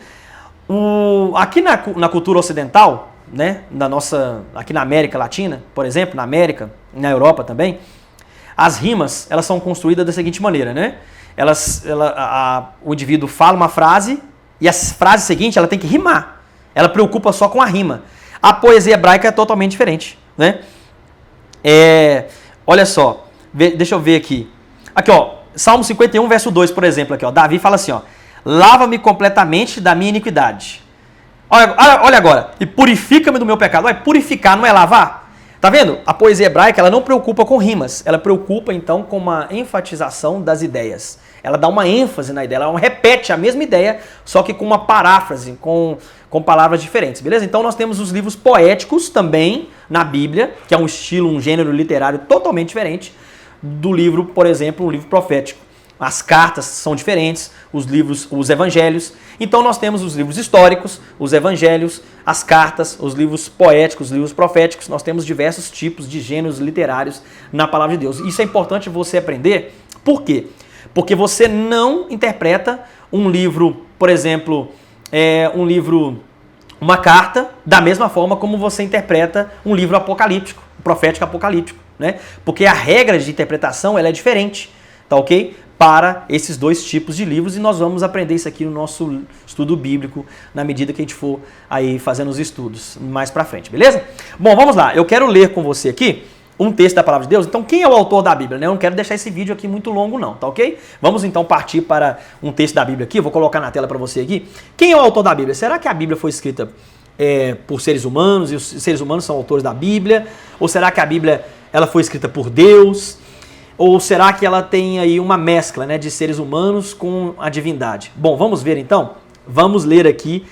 Aqui na cultura ocidental, né? Aqui na América Latina, por exemplo, na América, na Europa também, as rimas elas são construídas da seguinte maneira, né? O indivíduo fala uma frase e a frase seguinte ela tem que rimar. ela preocupa só com a rima. A poesia hebraica é totalmente diferente, né? Olha só, deixa eu ver aqui. Aqui, ó, Salmo 51, verso 2, por exemplo, aqui, ó. Davi fala assim, ó: lava-me completamente da minha iniquidade. Olha agora, e purifica-me do meu pecado. Vai, purificar não é lavar? Tá vendo? A poesia hebraica, ela não preocupa com rimas, ela preocupa então com uma enfatização das ideias. Ela dá uma ênfase na ideia, ela repete a mesma ideia, só que com uma paráfrase, com palavras diferentes, beleza? Então nós temos os livros poéticos também na Bíblia, que é um estilo, um gênero literário totalmente diferente do livro, por exemplo, um livro profético. As cartas são diferentes, os livros, os evangelhos. Então nós temos os livros históricos, os evangelhos, as cartas, os livros poéticos, os livros proféticos. Nós temos diversos tipos de gêneros literários na palavra de Deus. Isso é importante você aprender. Por quê? Porque você não interpreta um livro, por exemplo, uma carta, da mesma forma como você interpreta um livro apocalíptico, profético apocalíptico, né? Porque a regra de interpretação ela é diferente, tá ok? Para esses dois tipos de livros, e nós vamos aprender isso aqui no nosso estudo bíblico, na medida que a gente for aí fazendo os estudos mais pra frente, beleza? Bom, vamos lá, eu quero ler com você aqui um texto da Palavra de Deus. Então, quem é o autor da Bíblia? Eu não quero deixar esse vídeo aqui muito longo não, tá ok? Vamos então partir para um texto da Bíblia aqui, eu vou colocar na tela para você aqui. Quem é o autor da Bíblia? Será que a Bíblia foi escrita por seres humanos, e os seres humanos são autores da Bíblia? Ou será que a Bíblia ela foi escrita por Deus? Ou será que ela tem aí uma mescla, né, de seres humanos com a divindade? Bom, vamos ver então? Vamos ler aqui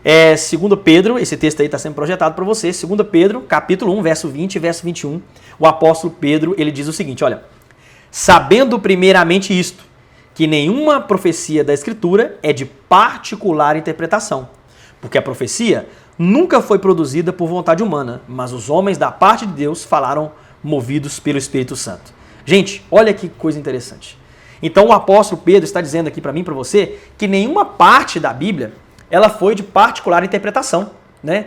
2 Pedro, esse texto aí está sendo projetado para você, 2 Pedro, capítulo 1, verso 20 e verso 21. O apóstolo Pedro, ele diz o seguinte, olha: sabendo primeiramente isto, que nenhuma profecia da Escritura é de particular interpretação, porque a profecia nunca foi produzida por vontade humana, mas os homens da parte de Deus falaram movidos pelo Espírito Santo. Gente, olha que coisa interessante. Então o apóstolo Pedro está dizendo aqui para mim e para você que nenhuma parte da Bíblia ela foi de particular interpretação, né?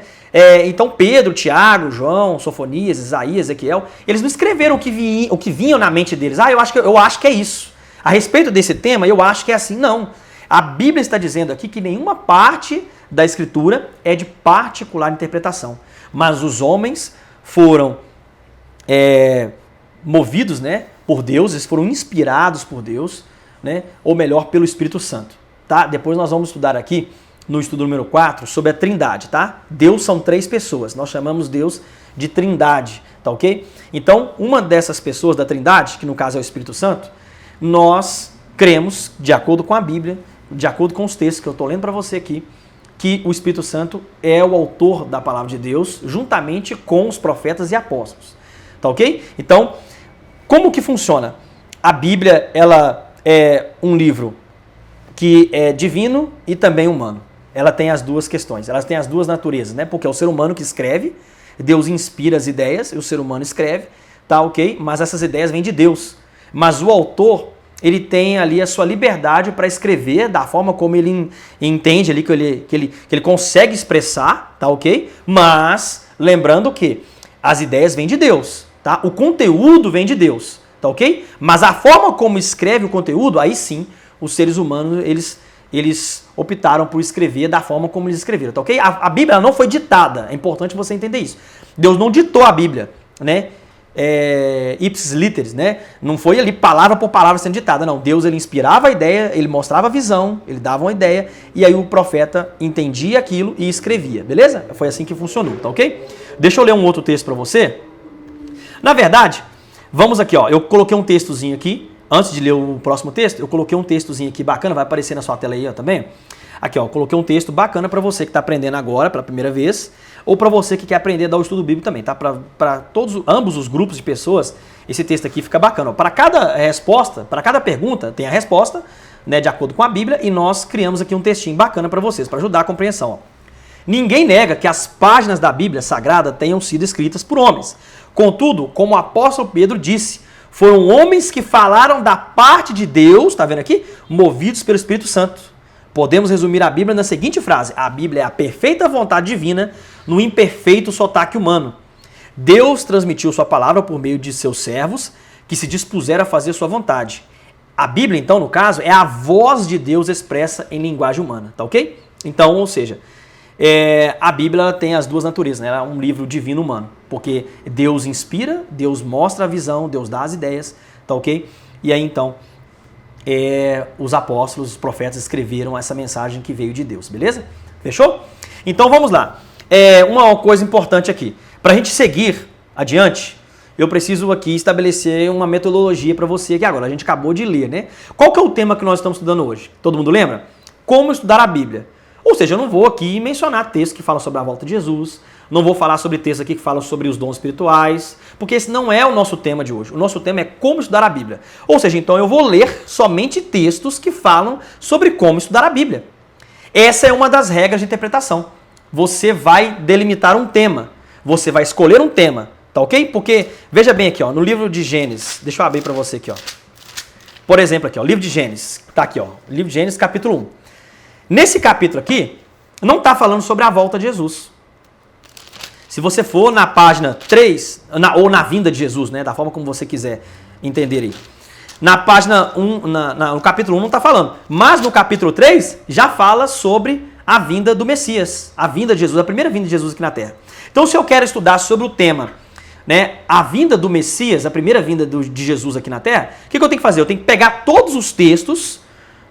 Então Pedro, Tiago, João, Sofonias, Isaías, Ezequiel, eles não escreveram o que vinha na mente deles. Eu acho que é isso. A respeito desse tema, eu acho que é assim. Não. A Bíblia está dizendo aqui que nenhuma parte da Escritura é de particular interpretação. Mas os homens foram movidos, né, por Deus, eles foram inspirados por Deus, né, ou melhor, pelo Espírito Santo. Tá? Depois nós vamos estudar aqui, no estudo número 4, sobre a Trindade, tá? Deus são 3 pessoas, nós chamamos Deus de Trindade, tá ok? Então, uma dessas pessoas da Trindade, que no caso é o Espírito Santo, nós cremos, de acordo com a Bíblia, de acordo com os textos que eu estou lendo para você aqui, que o Espírito Santo é o autor da palavra de Deus, juntamente com os profetas e apóstolos, tá ok? Então, como que funciona? A Bíblia, ela é um livro que é divino e também humano. Ela tem as duas questões, elas têm as duas naturezas, né? Porque é o ser humano que escreve, Deus inspira as ideias, e o ser humano escreve, tá ok? Mas essas ideias vêm de Deus. Mas o autor, ele tem ali a sua liberdade para escrever da forma como ele entende ali, que ele consegue expressar, tá ok? Mas, lembrando que as ideias vêm de Deus, tá? O conteúdo vem de Deus, tá ok? Mas a forma como escreve o conteúdo, aí sim, os seres humanos, eles optaram por escrever da forma como eles escreveram, tá ok? A Bíblia não foi ditada, é importante você entender isso. Deus não ditou a Bíblia, né? Ipsis literis, né? Não foi ali palavra por palavra sendo ditada, não. Deus, ele inspirava a ideia, ele mostrava a visão, ele dava uma ideia, e aí o profeta entendia aquilo e escrevia, beleza? Foi assim que funcionou, tá ok? Deixa eu ler um outro texto para você. Na verdade, vamos aqui, ó. Eu coloquei um textozinho aqui. Antes de ler o próximo texto, eu coloquei um textozinho aqui bacana, vai aparecer na sua tela aí ó, também. Aqui, ó, eu coloquei um texto bacana para você que está aprendendo agora pela primeira vez, ou para você que quer aprender a dar o estudo bíblico também, tá? Para ambos os grupos de pessoas, esse texto aqui fica bacana. Para cada resposta, para cada pergunta, tem a resposta, né, de acordo com a Bíblia, e nós criamos aqui um textinho bacana para vocês, para ajudar a compreensão. Ó. Ninguém nega que as páginas da Bíblia Sagrada tenham sido escritas por homens. Contudo, como o apóstolo Pedro disse, foram homens que falaram da parte de Deus, tá vendo aqui? Movidos pelo Espírito Santo. Podemos resumir a Bíblia na seguinte frase: a Bíblia é a perfeita vontade divina no imperfeito sotaque humano. Deus transmitiu sua palavra por meio de seus servos que se dispuseram a fazer sua vontade. A Bíblia, então, no caso, é a voz de Deus expressa em linguagem humana, tá ok? Então, ou seja, a Bíblia ela tem as duas naturezas, né? Ela é um livro divino humano, porque Deus inspira, Deus mostra a visão, Deus dá as ideias, tá ok? E aí então, os apóstolos, os profetas escreveram essa mensagem que veio de Deus, beleza? Fechou? Então vamos lá. Uma coisa importante aqui, para a gente seguir adiante, eu preciso aqui estabelecer uma metodologia para você, que agora a gente acabou de ler, né? Qual que é o tema que nós estamos estudando hoje? Todo mundo lembra? Como estudar a Bíblia. Ou seja, eu não vou aqui mencionar textos que falam sobre a volta de Jesus, não vou falar sobre textos aqui que falam sobre os dons espirituais, porque esse não é o nosso tema de hoje. O nosso tema é como estudar a Bíblia. Ou seja, então eu vou ler somente textos que falam sobre como estudar a Bíblia. Essa é uma das regras de interpretação. Você vai delimitar um tema, você vai escolher um tema, tá ok? Porque, veja bem aqui, ó, no livro de Gênesis, deixa eu abrir para você aqui, ó. Por exemplo aqui, ó, livro de Gênesis, tá aqui, ó, livro de Gênesis capítulo 1. Nesse capítulo aqui, não está falando sobre a volta de Jesus. Se você for na página 3, ou na vinda de Jesus, né, da forma como você quiser entender aí. Na página 1, no capítulo 1 não está falando. Mas no capítulo 3 já fala sobre a vinda do Messias, a vinda de Jesus, a primeira vinda de Jesus aqui na Terra. Então se eu quero estudar sobre o tema, né, a vinda do Messias, a primeira vinda de Jesus aqui na Terra, o que eu tenho que fazer? Eu tenho que pegar todos os textos,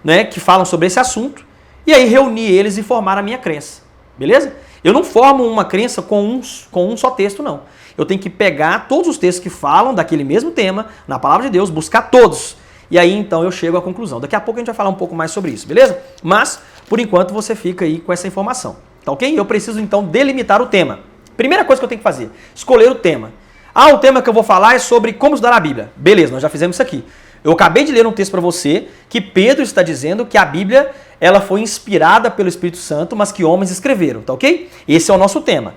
né, que falam sobre esse assunto e aí reunir eles e formar a minha crença, beleza? Eu não formo uma crença com um só texto, não. Eu tenho que pegar todos os textos que falam daquele mesmo tema, na palavra de Deus, buscar todos. E aí, então, eu chego à conclusão. Daqui a pouco a gente vai falar um pouco mais sobre isso, beleza? Mas, por enquanto, você fica aí com essa informação, tá ok? Eu preciso, então, delimitar o tema. Primeira coisa que eu tenho que fazer, escolher o tema. O tema que eu vou falar é sobre como estudar a Bíblia. Beleza, nós já fizemos isso aqui. Eu acabei de ler um texto para você que Pedro está dizendo que a Bíblia ela foi inspirada pelo Espírito Santo, mas que homens escreveram, tá ok? Esse é o nosso tema.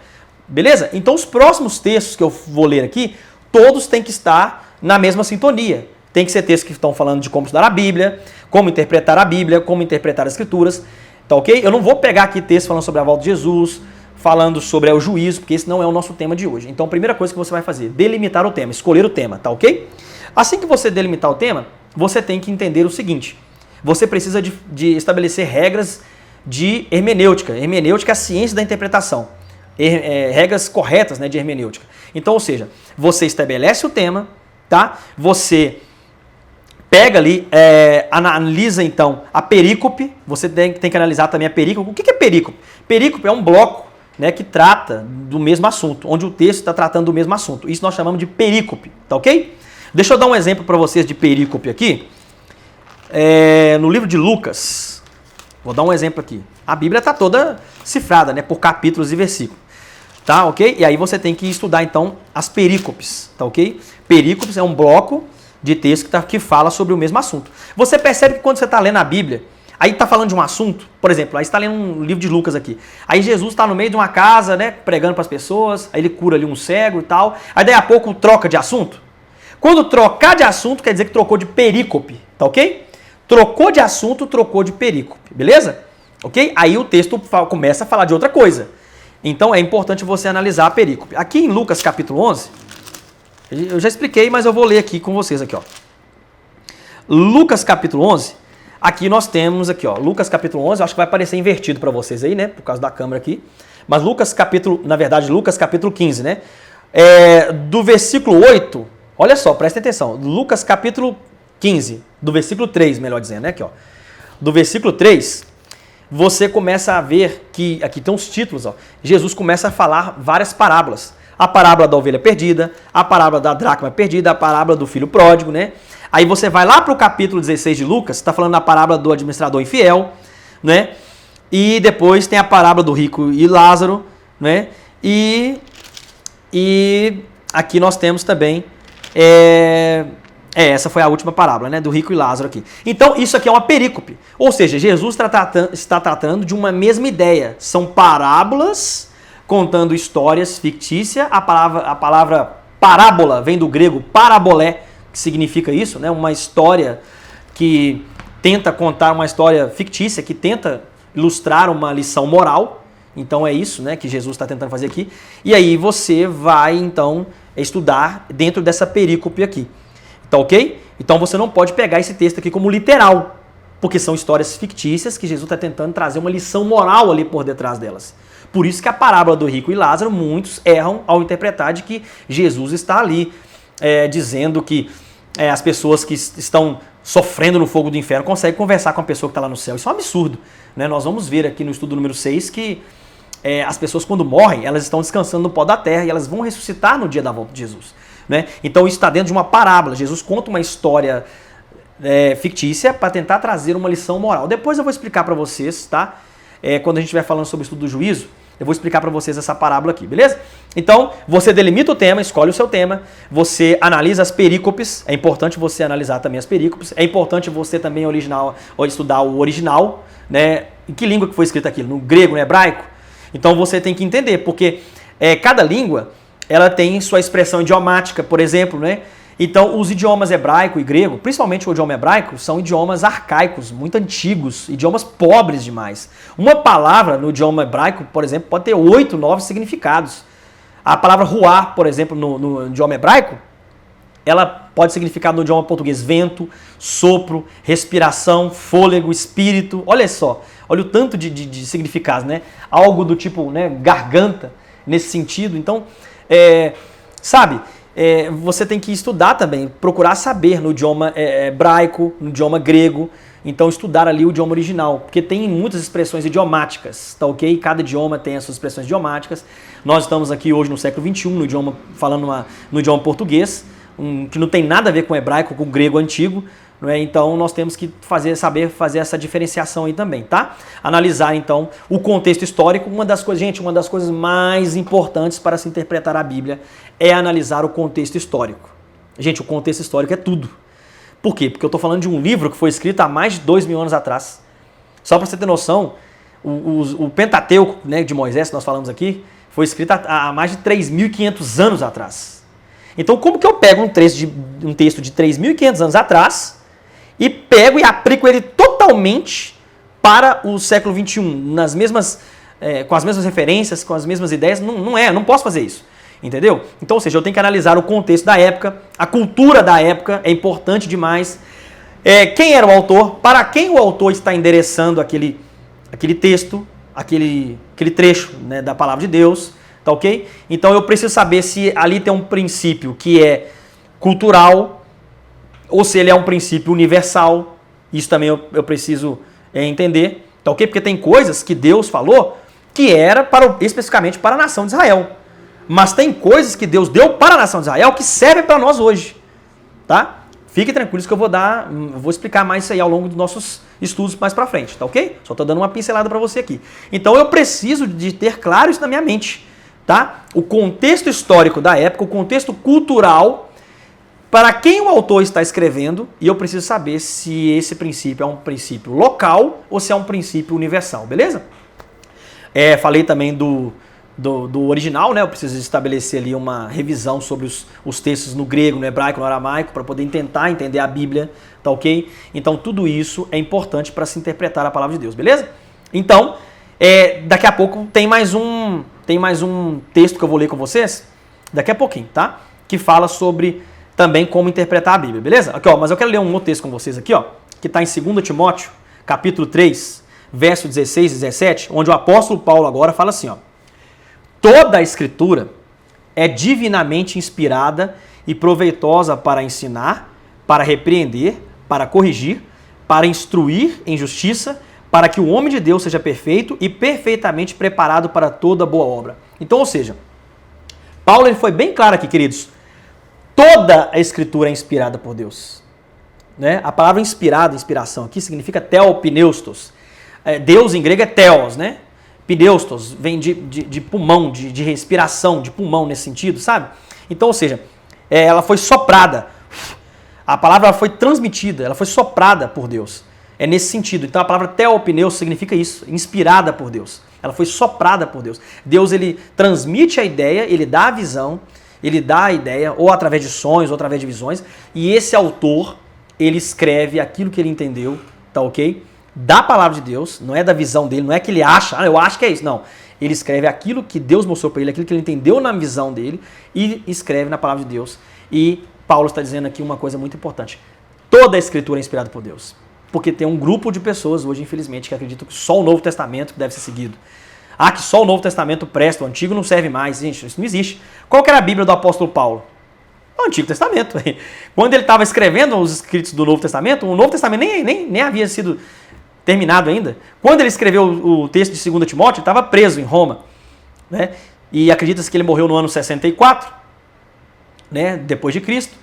Beleza? Então os próximos textos que eu vou ler aqui, todos têm que estar na mesma sintonia. Tem que ser textos que estão falando de como estudar a Bíblia, como interpretar a Bíblia, como interpretar as Escrituras, tá ok? Eu não vou pegar aqui textos falando sobre a volta de Jesus, falando sobre o juízo, porque esse não é o nosso tema de hoje. Então a primeira coisa que você vai fazer, delimitar o tema, escolher o tema, tá ok? Assim que você delimitar o tema, você tem que entender o seguinte, você precisa de estabelecer regras de hermenêutica. Hermenêutica é a ciência da interpretação. Regras corretas, né, de hermenêutica. Então, ou seja, você estabelece o tema, tá? Você pega ali, analisa então a perícope, você tem que analisar também a perícope. O que é perícope? Perícope é um bloco, né, que trata do mesmo assunto, onde o texto está tratando do mesmo assunto. Isso nós chamamos de perícope, tá ok? Deixa eu dar um exemplo para vocês de perícope aqui. No livro de Lucas, vou dar um exemplo aqui. A Bíblia está toda cifrada, né, por capítulos e versículos. Tá, ok? E aí você tem que estudar, então, as perícopes, tá ok? Perícopes é um bloco de texto que fala sobre o mesmo assunto. Você percebe que quando você está lendo a Bíblia, aí está falando de um assunto, por exemplo, aí você está lendo um livro de Lucas aqui. Aí Jesus está no meio de uma casa, né, pregando para as pessoas, aí ele cura ali um cego e tal. Aí daí a pouco troca de assunto. Quando trocar de assunto, quer dizer que trocou de perícope, tá ok? Trocou de assunto, trocou de perícope, beleza? Ok? Aí o texto começa a falar de outra coisa. Então é importante você analisar a perícope. Aqui em Lucas capítulo 11, eu já expliquei, mas eu vou ler aqui com vocês aqui, ó. Lucas capítulo 11, aqui nós temos aqui, ó, Lucas capítulo 11, acho que vai aparecer invertido para vocês aí, né, por causa da câmera aqui. Mas Lucas capítulo 15, né? Do versículo 8, olha só, prestem atenção. Lucas capítulo 15, do versículo 3, melhor dizendo, né, aqui, ó. Do versículo 3, você começa a ver que, aqui tem uns títulos, ó, Jesus começa a falar várias parábolas. A parábola da ovelha perdida, a parábola da dracma perdida, a parábola do filho pródigo, né? Aí você vai lá para o capítulo 16 de Lucas, está falando da parábola do administrador infiel, né? E depois tem a parábola do rico e Lázaro, né? E aqui nós temos também... essa foi a última parábola, né, do rico e Lázaro aqui. Então, isso aqui é uma perícope. Ou seja, Jesus está tratando de uma mesma ideia. São parábolas contando histórias fictícias. A palavra parábola vem do grego parabolé, que significa isso, né, uma história que tenta contar uma história fictícia, que tenta ilustrar uma lição moral. Então, é isso, né, que Jesus está tentando fazer aqui. E aí você vai, então, estudar dentro dessa perícope aqui. Tá ok? Então você não pode pegar esse texto aqui como literal, porque são histórias fictícias que Jesus está tentando trazer uma lição moral ali por detrás delas. Por isso que a parábola do rico e Lázaro, muitos erram ao interpretar de que Jesus está ali dizendo que as pessoas que estão sofrendo no fogo do inferno conseguem conversar com a pessoa que está lá no céu. Isso é um absurdo, né? Nós vamos ver aqui no estudo número 6 que as pessoas quando morrem, elas estão descansando no pó da terra e elas vão ressuscitar no dia da volta de Jesus, né? Então isso está dentro de uma parábola. Jesus conta uma história fictícia para tentar trazer uma lição moral. Depois eu vou explicar para vocês, tá? Quando a gente estiver falando sobre o estudo do juízo, eu vou explicar para vocês essa parábola aqui, beleza? Então, você delimita o tema, escolhe o seu tema, você analisa as perícopes, é importante você analisar também as perícopes, é importante você também estudar o original, né? Em que língua que foi escrito aquilo? No grego, no hebraico? Então você tem que entender, porque cada língua ela tem sua expressão idiomática, por exemplo, né? Então, os idiomas hebraico e grego, principalmente o idioma hebraico, são idiomas arcaicos, muito antigos, idiomas pobres demais. Uma palavra no idioma hebraico, por exemplo, pode ter 8, 9 significados. A palavra ruar, por exemplo, no idioma hebraico, ela pode significar no idioma português vento, sopro, respiração, fôlego, espírito. Olha só, olha o tanto de significados, né? Algo do tipo, né, garganta, nesse sentido. Então, você tem que estudar também, procurar saber no idioma hebraico, no idioma grego, então estudar ali o idioma original, porque tem muitas expressões idiomáticas, tá ok? Cada idioma tem as suas expressões idiomáticas. Nós estamos aqui hoje no século XXI, falando no idioma português, que não tem nada a ver com o hebraico, com o grego antigo, não é? Então nós temos que saber fazer essa diferenciação aí também, tá? Analisar então o contexto histórico. Uma das coisas mais importantes para se interpretar a Bíblia é analisar o contexto histórico. Gente, o contexto histórico é tudo. Por quê? Porque eu estou falando de um livro que foi escrito há mais de 2.000 anos atrás. Só para você ter noção, o Pentateuco, né, de Moisés, que nós falamos aqui, foi escrito há mais de 3.500 anos atrás. Então como que eu pego um texto de 3.500 anos atrás e pego e aplico ele totalmente para o século XXI, com as mesmas referências, com as mesmas ideias? Não posso fazer isso, entendeu? Então, ou seja, eu tenho que analisar o contexto da época, a cultura da época é importante demais, quem era o autor, para quem o autor está endereçando aquele texto, aquele trecho, né, da palavra de Deus, tá ok? Então eu preciso saber se ali tem um princípio que é cultural, ou se ele é um princípio universal. Isso também eu preciso entender, tá ok? Porque tem coisas que Deus falou que era especificamente para a nação de Israel. Mas tem coisas que Deus deu para a nação de Israel que servem para nós hoje, tá? Fiquem tranquilos que eu vou explicar mais isso aí ao longo dos nossos estudos mais para frente, tá ok? Só estou dando uma pincelada para você aqui. Então eu preciso de ter claro isso na minha mente, tá? O contexto histórico da época, o contexto cultural, para quem o autor está escrevendo, e eu preciso saber se esse princípio é um princípio local ou se é um princípio universal, beleza? Falei também do original, né? Eu preciso estabelecer ali uma revisão sobre os textos no grego, no hebraico, no aramaico, para poder tentar entender a Bíblia, tá ok? Então tudo isso é importante para se interpretar a palavra de Deus, beleza? Então, daqui a pouco tem mais um texto que eu vou ler com vocês, daqui a pouquinho, tá? Que fala sobre também como interpretar a Bíblia, beleza? Aqui, ó, mas eu quero ler um outro texto com vocês aqui, ó, que está em 2 Timóteo, capítulo 3, verso 16 e 17, onde o apóstolo Paulo agora fala assim, ó: toda a Escritura é divinamente inspirada e proveitosa para ensinar, para repreender, para corrigir, para instruir em justiça, para que o homem de Deus seja perfeito e perfeitamente preparado para toda boa obra. Então, ou seja, Paulo ele foi bem claro aqui, queridos. Toda a Escritura é inspirada por Deus, né? A palavra inspiração aqui significa theopneustos. Deus em grego é theos, né? Pneustos vem de pulmão, de respiração, de pulmão nesse sentido, sabe? Então, ou seja, ela foi soprada. A palavra foi transmitida, ela foi soprada por Deus. É nesse sentido. Então a palavra theopneus significa isso, inspirada por Deus. Ela foi soprada por Deus. Deus ele transmite a ideia, ele dá a visão, ele dá a ideia, ou através de sonhos, ou através de visões, e esse autor, ele escreve aquilo que ele entendeu, tá ok? Da palavra de Deus, não é da visão dele, não é que ele acha, eu acho que é isso, não. Ele escreve aquilo que Deus mostrou para ele, aquilo que ele entendeu na visão dele, e escreve na palavra de Deus. E Paulo está dizendo aqui uma coisa muito importante. Toda a Escritura é inspirada por Deus. Porque tem um grupo de pessoas hoje, infelizmente, que acreditam que só o Novo Testamento deve ser seguido. Ah, que só o Novo Testamento presta, o Antigo não serve mais. Gente, isso não existe. Qual que era a Bíblia do apóstolo Paulo? O Antigo Testamento. Quando ele estava escrevendo os escritos do Novo Testamento, o Novo Testamento nem havia sido terminado ainda. Quando ele escreveu o texto de 2 Timóteo, ele estava preso em Roma. Né? E acredita-se que ele morreu no ano 64, né, depois de Cristo.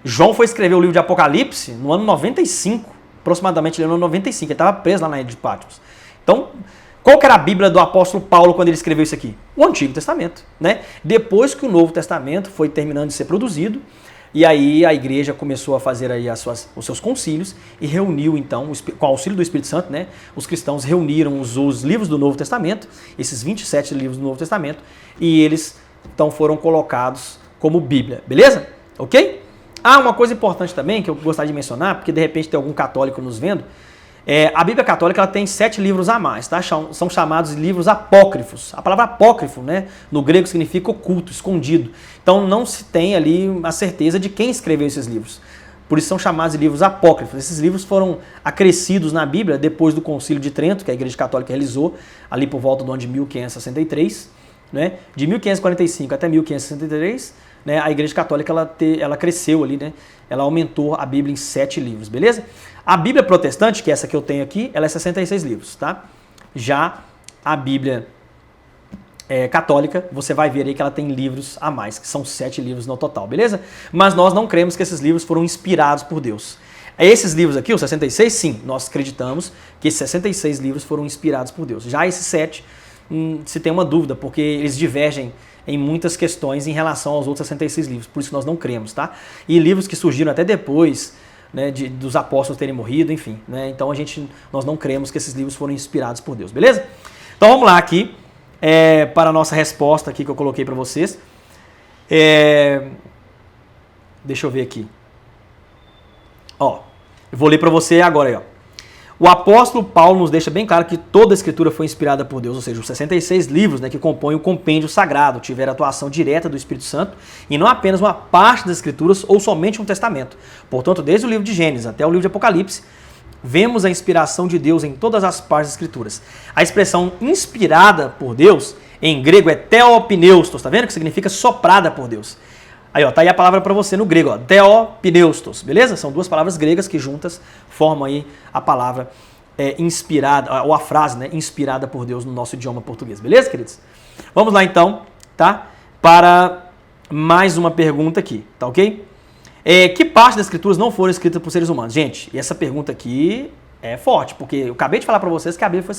João foi escrever o livro de Apocalipse no ano 95, aproximadamente no ano 95. Ele estava preso lá na ilha de Patmos. Então, qual que era a Bíblia do apóstolo Paulo quando ele escreveu isso aqui? O Antigo Testamento. Né? Depois que o Novo Testamento foi terminando de ser produzido, e aí a igreja começou a fazer aí os seus concílios e reuniu então, com o auxílio do Espírito Santo, né, os cristãos reuniram os livros do Novo Testamento, esses 27 livros do Novo Testamento, e eles então foram colocados como Bíblia, beleza? Ok? Ah, uma coisa importante também que eu gostaria de mencionar, porque de repente tem algum católico nos vendo, a Bíblia Católica ela tem 7 livros a mais, tá? São chamados de livros apócrifos. A palavra apócrifo, né, no grego significa oculto, escondido. Então não se tem ali a certeza de quem escreveu esses livros. Por isso são chamados de livros apócrifos. Esses livros foram acrescidos na Bíblia depois do Concílio de Trento, que a Igreja Católica realizou, ali por volta do ano de 1563. Né? De 1545 até 1563, né, a Igreja Católica ela cresceu ali, né? Ela aumentou a Bíblia em 7 livros, beleza? A Bíblia protestante, que é essa que eu tenho aqui, ela é 66 livros, tá? Já a Bíblia católica, você vai ver aí que ela tem livros a mais, que são 7 livros no total, beleza? Mas nós não cremos que esses livros foram inspirados por Deus. Esses livros aqui, os 66, sim, nós acreditamos que esses 66 livros foram inspirados por Deus. Já esses 7, se tem uma dúvida, porque eles divergem em muitas questões em relação aos outros 66 livros, por isso nós não cremos, tá? E livros que surgiram até depois, né, dos apóstolos terem morrido, enfim, né? Então nós não cremos que esses livros foram inspirados por Deus, beleza? Então vamos lá aqui, para a nossa resposta aqui que eu coloquei para vocês. Deixa eu ver aqui. Ó, eu vou ler para você agora aí, ó. O apóstolo Paulo nos deixa bem claro que toda a escritura foi inspirada por Deus, ou seja, os 66 livros, né, que compõem o compêndio sagrado tiveram atuação direta do Espírito Santo e não apenas uma parte das escrituras ou somente um testamento. Portanto, desde o livro de Gênesis até o livro de Apocalipse, vemos a inspiração de Deus em todas as partes das escrituras. A expressão inspirada por Deus, em grego é theopneustos, tá vendo? Que significa soprada por Deus. Aí, ó, tá aí a palavra para você no grego, ó, theopneustos, beleza? São duas palavras gregas que juntas formam aí a palavra inspirada, ou a frase, né, inspirada por Deus no nosso idioma português, beleza, queridos? Vamos lá então, tá? Para mais uma pergunta aqui, tá ok? Que parte das escrituras não foram escritas por seres humanos? Gente, e essa pergunta aqui é forte, porque eu acabei de falar para vocês que a Bíblia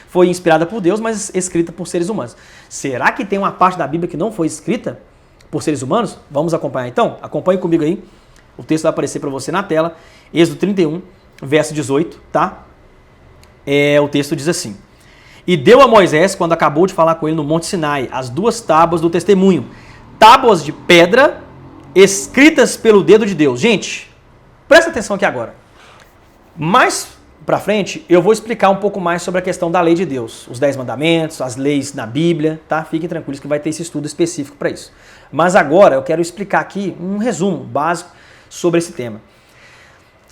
foi inspirada por Deus, mas escrita por seres humanos. Será que tem uma parte da Bíblia que não foi escrita por seres humanos? Vamos acompanhar então? Acompanhe comigo aí. O texto vai aparecer para você na tela. Êxodo 31, verso 18, tá? O texto diz assim: E deu a Moisés, quando acabou de falar com ele no Monte Sinai, as 2 tábuas do testemunho, tábuas de pedra escritas pelo dedo de Deus. Gente, presta atenção aqui agora. Mais pra frente, eu vou explicar um pouco mais sobre a questão da lei de Deus, os 10 mandamentos, as leis na Bíblia, tá? Fiquem tranquilos que vai ter esse estudo específico para isso. Mas agora eu quero explicar aqui um resumo básico sobre esse tema.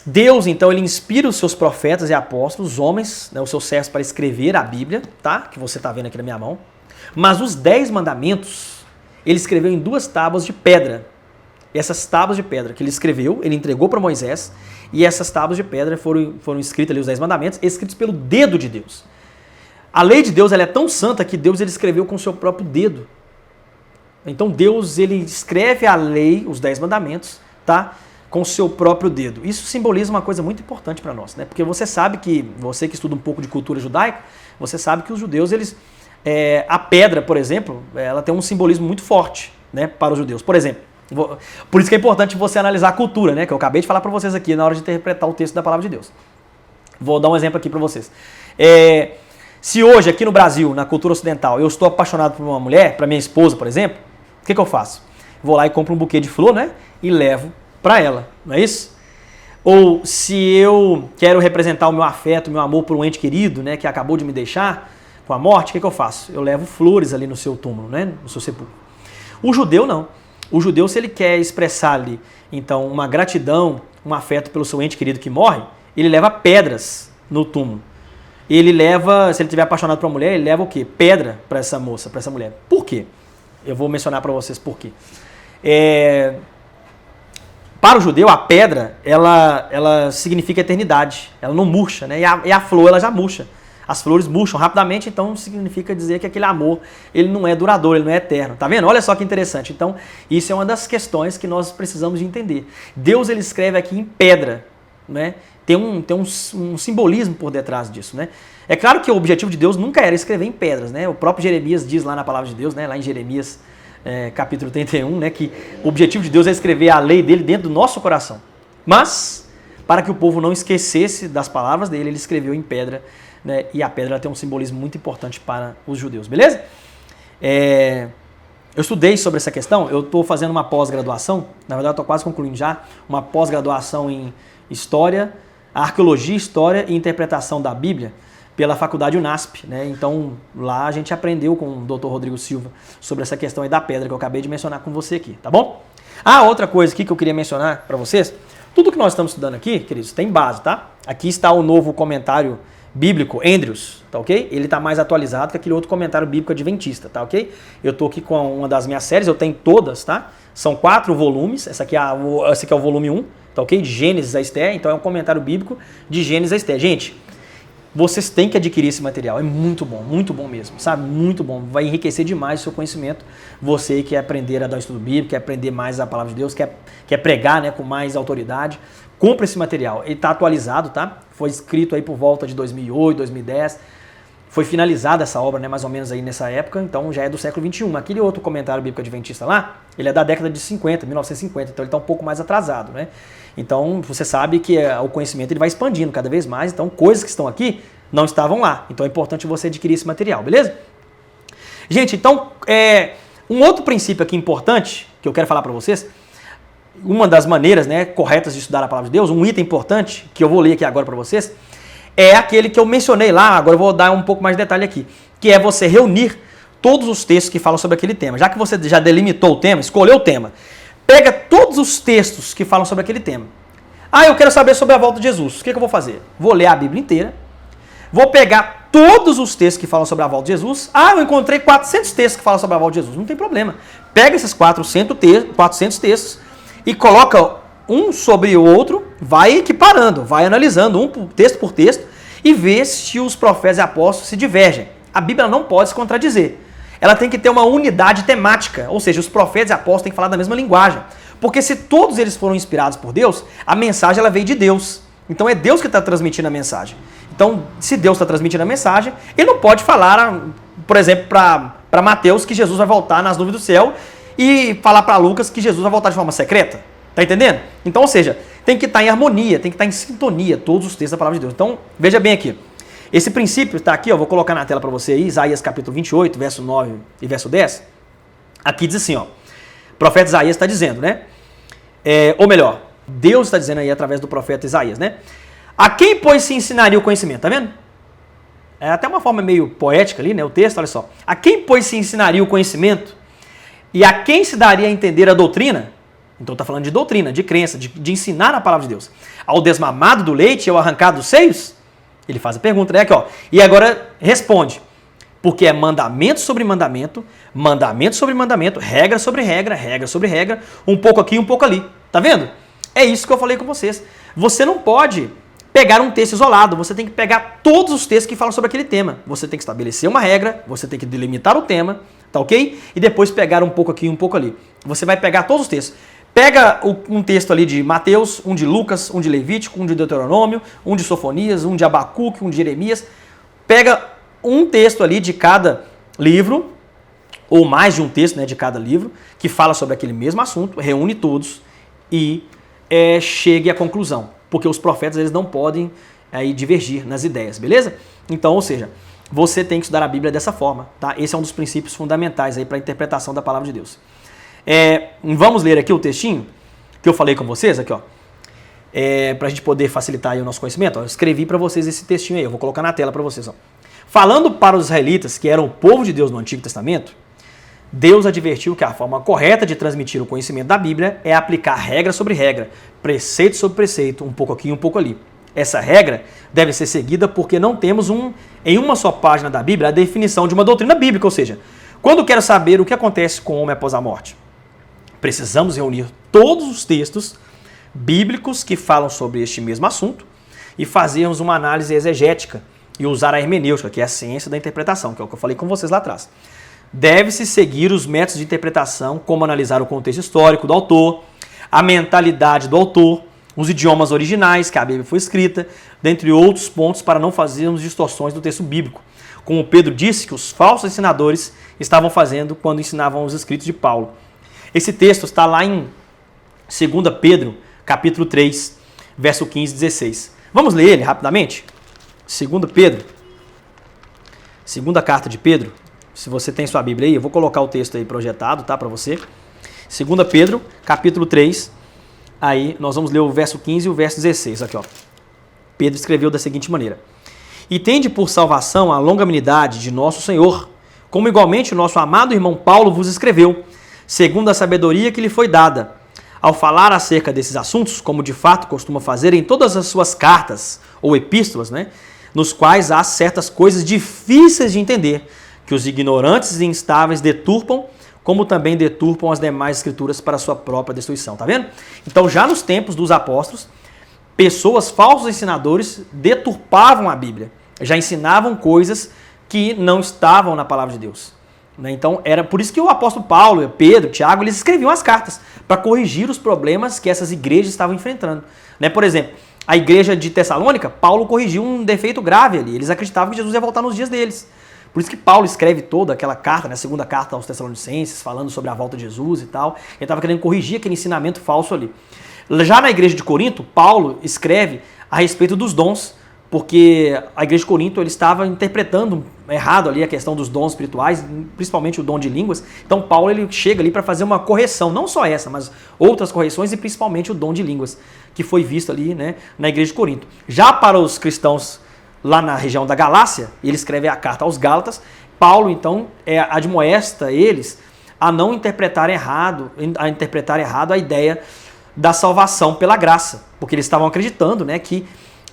Deus, então, ele inspira os seus profetas e apóstolos, os homens, né, os seus servos, para escrever a Bíblia, tá? Que você está vendo aqui na minha mão. Mas os 10 mandamentos, ele escreveu em 2 tábuas de pedra. E essas tábuas de pedra que ele escreveu, ele entregou para Moisés, e essas tábuas de pedra foram escritas ali, os 10 mandamentos, escritos pelo dedo de Deus. A lei de Deus ela é tão santa que Deus ele escreveu com o seu próprio dedo. Então Deus ele escreve a lei, os 10 mandamentos, tá? Com o seu próprio dedo. Isso simboliza uma coisa muito importante para nós, né? Porque você sabe que, você que estuda um pouco de cultura judaica, você sabe que os judeus, eles, a pedra, por exemplo, ela tem um simbolismo muito forte, né, para os judeus. Por exemplo, por isso que é importante você analisar a cultura, né? Que eu acabei de falar para vocês aqui na hora de interpretar o texto da palavra de Deus. Vou dar um exemplo aqui para vocês. Se hoje, aqui no Brasil, na cultura ocidental, eu estou apaixonado por uma mulher, para minha esposa, por exemplo, o que eu faço? Vou lá e compro um buquê de flor, né? E levo para ela, não é isso? Ou se eu quero representar o meu afeto, o meu amor por um ente querido, né? Que acabou de me deixar com a morte, o que eu faço? Eu levo flores ali no seu túmulo, né? No seu sepulcro. O judeu não. O judeu, se ele quer expressar ali, então, uma gratidão, um afeto pelo seu ente querido que morre, ele leva pedras no túmulo. ele leva, se ele estiver apaixonado por uma mulher, ele leva o quê? Pedra para essa moça, para essa mulher. Por quê? Eu vou mencionar para vocês por quê. Para o judeu, a pedra, ela significa eternidade. Ela não murcha, né? E a flor, ela já murcha. As flores murcham rapidamente, então significa dizer que aquele amor, ele não é duradouro, ele não é eterno. Tá vendo? Olha só que interessante. Então, isso é uma das questões que nós precisamos de entender. Deus, ele escreve aqui em pedra, né? Tem um simbolismo por detrás disso, né? É claro que o objetivo de Deus nunca era escrever em pedras, né? O próprio Jeremias diz lá na palavra de Deus, né? Lá em Jeremias capítulo 31, né? Que o objetivo de Deus é escrever a lei dele dentro do nosso coração. Mas, para que o povo não esquecesse das palavras dele, ele escreveu em pedra, né? E a pedra tem um simbolismo muito importante para os judeus, beleza? Eu estudei sobre essa questão, eu estou fazendo uma pós-graduação, na verdade eu estou quase concluindo já, uma pós-graduação em História, Arqueologia, História e Interpretação da Bíblia pela Faculdade Unasp, né? Então lá a gente aprendeu com o Dr. Rodrigo Silva sobre essa questão aí da pedra que eu acabei de mencionar com você aqui, tá bom? Outra coisa aqui que eu queria mencionar para vocês, tudo que nós estamos estudando aqui, queridos, tem base, tá? Aqui está o novo comentário bíblico, Andrews, tá ok? Ele tá mais atualizado que aquele outro comentário bíblico adventista, tá ok? Eu tô aqui com uma das minhas séries, eu tenho todas, tá? São 4 volumes, esse aqui é o volume 1, tá ok? De Gênesis a Esther, então é um comentário bíblico de Gênesis a Esther. Gente, vocês têm que adquirir esse material, é muito bom mesmo, sabe? Muito bom, vai enriquecer demais o seu conhecimento. Você que quer aprender a dar um estudo bíblico, quer aprender mais a palavra de Deus, quer pregar, né, com mais autoridade, compre esse material. Ele está atualizado, tá? Foi escrito aí por volta de 2008, 2010. Foi finalizada essa obra, né, mais ou menos aí nessa época, então já é do século XXI. Aquele outro comentário bíblico adventista lá, ele é da década de 50, 1950, então ele está um pouco mais atrasado, né? Então você sabe que o conhecimento ele vai expandindo cada vez mais, então coisas que estão aqui não estavam lá. Então é importante você adquirir esse material, beleza? Gente, então um outro princípio aqui importante que eu quero falar para vocês, uma das maneiras, né, corretas de estudar a palavra de Deus, um item importante que eu vou ler aqui agora para vocês, é aquele que eu mencionei lá, agora eu vou dar um pouco mais de detalhe aqui, que é você reunir todos os textos que falam sobre aquele tema. Já que você já delimitou o tema, escolheu o tema, pega todos os textos que falam sobre aquele tema. Eu quero saber sobre a volta de Jesus. O que eu vou fazer? Vou ler a Bíblia inteira, vou pegar todos os textos que falam sobre a volta de Jesus. Eu encontrei 400 textos que falam sobre a volta de Jesus. Não tem problema. Pega esses 400 textos e coloca um sobre o outro, vai equiparando, vai analisando texto por texto e vê se os profetas e apóstolos se divergem. A Bíblia não pode se contradizer. Ela tem que ter uma unidade temática, ou seja, os profetas e apóstolos têm que falar da mesma linguagem. Porque se todos eles foram inspirados por Deus, a mensagem ela veio de Deus. Então é Deus que está transmitindo a mensagem. Então, se Deus está transmitindo a mensagem, ele não pode falar, por exemplo, para Mateus que Jesus vai voltar nas nuvens do céu e falar para Lucas que Jesus vai voltar de forma secreta. Tá entendendo? Então, ou seja, tem que estar em harmonia, tem que estar em sintonia todos os textos da palavra de Deus. Então, veja bem aqui. Esse princípio está aqui, vou colocar na tela para você aí, Isaías capítulo 28, verso 9 e verso 10. Aqui diz assim, o profeta Isaías está dizendo, né? Ou melhor, Deus está dizendo aí através do profeta Isaías, né? A quem, pois, se ensinaria o conhecimento? Tá vendo? É até uma forma meio poética ali, né? O texto, olha só. A quem, pois, se ensinaria o conhecimento? E a quem se daria a entender a doutrina? Então está falando de doutrina, de crença, de ensinar a palavra de Deus. Ao desmamado do leite e ao arrancado dos seios? Ele faz a pergunta, né? Aqui, E agora responde. Porque é mandamento sobre mandamento, mandamento sobre mandamento, regra sobre regra, regra sobre regra, um pouco aqui e um pouco ali. Tá vendo? É isso que eu falei com vocês. Você não pode pegar um texto isolado, você tem que pegar todos os textos que falam sobre aquele tema. Você tem que estabelecer uma regra, você tem que delimitar o tema, tá ok? E depois pegar um pouco aqui e um pouco ali. Você vai pegar todos os textos. Pega um texto ali de Mateus, um de Lucas, um de Levítico, um de Deuteronômio, um de Sofonias, um de Abacuque, um de Jeremias. Pega um texto ali de cada livro, ou mais de um texto, né, de cada livro, que fala sobre aquele mesmo assunto, reúne todos e chegue à conclusão. Porque os profetas eles não podem aí divergir nas ideias, beleza? Então, ou seja, você tem que estudar a Bíblia dessa forma, tá? Esse é um dos princípios fundamentais aí para a interpretação da palavra de Deus. Vamos ler aqui o textinho que eu falei com vocês, aqui, para a gente poder facilitar aí o nosso conhecimento. Eu escrevi para vocês esse textinho aí, eu vou colocar na tela para vocês. Falando para os israelitas, que eram o povo de Deus no Antigo Testamento, Deus advertiu que a forma correta de transmitir o conhecimento da Bíblia é aplicar regra sobre regra, preceito sobre preceito, um pouco aqui e um pouco ali. Essa regra deve ser seguida porque não temos em uma só página da Bíblia a definição de uma doutrina bíblica, ou seja, quando quero saber o que acontece com o homem após a morte, precisamos reunir todos os textos bíblicos que falam sobre este mesmo assunto e fazermos uma análise exegética e usar a hermenêutica, que é a ciência da interpretação, que é o que eu falei com vocês lá atrás. Deve-se seguir os métodos de interpretação, como analisar o contexto histórico do autor, a mentalidade do autor, os idiomas originais que a Bíblia foi escrita, dentre outros pontos para não fazermos distorções do texto bíblico. Como Pedro disse que os falsos ensinadores estavam fazendo quando ensinavam os escritos de Paulo. Esse texto está lá em 2 Pedro, capítulo 3, verso 15 e 16. Vamos ler ele rapidamente? 2 Pedro, segunda carta de Pedro. Se você tem sua Bíblia aí, eu vou colocar o texto aí projetado, tá, para você. 2 Pedro, capítulo 3, aí nós vamos ler o verso 15 e o verso 16, aqui ó. Pedro escreveu da seguinte maneira: E tende por salvação a longanimidade de nosso Senhor, como igualmente o nosso amado irmão Paulo vos escreveu, segundo a sabedoria que lhe foi dada, ao falar acerca desses assuntos, como de fato costuma fazer em todas as suas cartas ou epístolas, né, nos quais há certas coisas difíceis de entender, que os ignorantes e instáveis deturpam, como também deturpam as demais escrituras para a sua própria destruição. Tá vendo? Então, já nos tempos dos apóstolos, pessoas, falsos ensinadores, deturpavam a Bíblia. Já ensinavam coisas que não estavam na palavra de Deus. Então, era por isso que o apóstolo Paulo, Pedro, Tiago, eles escreviam as cartas para corrigir os problemas que essas igrejas estavam enfrentando. Por exemplo, a igreja de Tessalônica, Paulo corrigiu um defeito grave ali. Eles acreditavam que Jesus ia voltar nos dias deles. Por isso que Paulo escreve toda aquela carta, a segunda carta aos Tessalonicenses, falando sobre a volta de Jesus e tal. Ele estava querendo corrigir aquele ensinamento falso ali. Já na igreja de Corinto, Paulo escreve a respeito dos dons, porque a igreja de Corinto ele estava interpretando errado ali a questão dos dons espirituais, principalmente o dom de línguas. Então Paulo ele chega ali para fazer uma correção, não só essa, mas outras correções e principalmente o dom de línguas, que foi visto ali, né, na igreja de Corinto. Já para os cristãos lá na região da Galácia, ele escreve a carta aos Gálatas. Paulo, então, admoesta eles a não interpretar errado, a ideia da salvação pela graça, porque eles estavam acreditando, né, que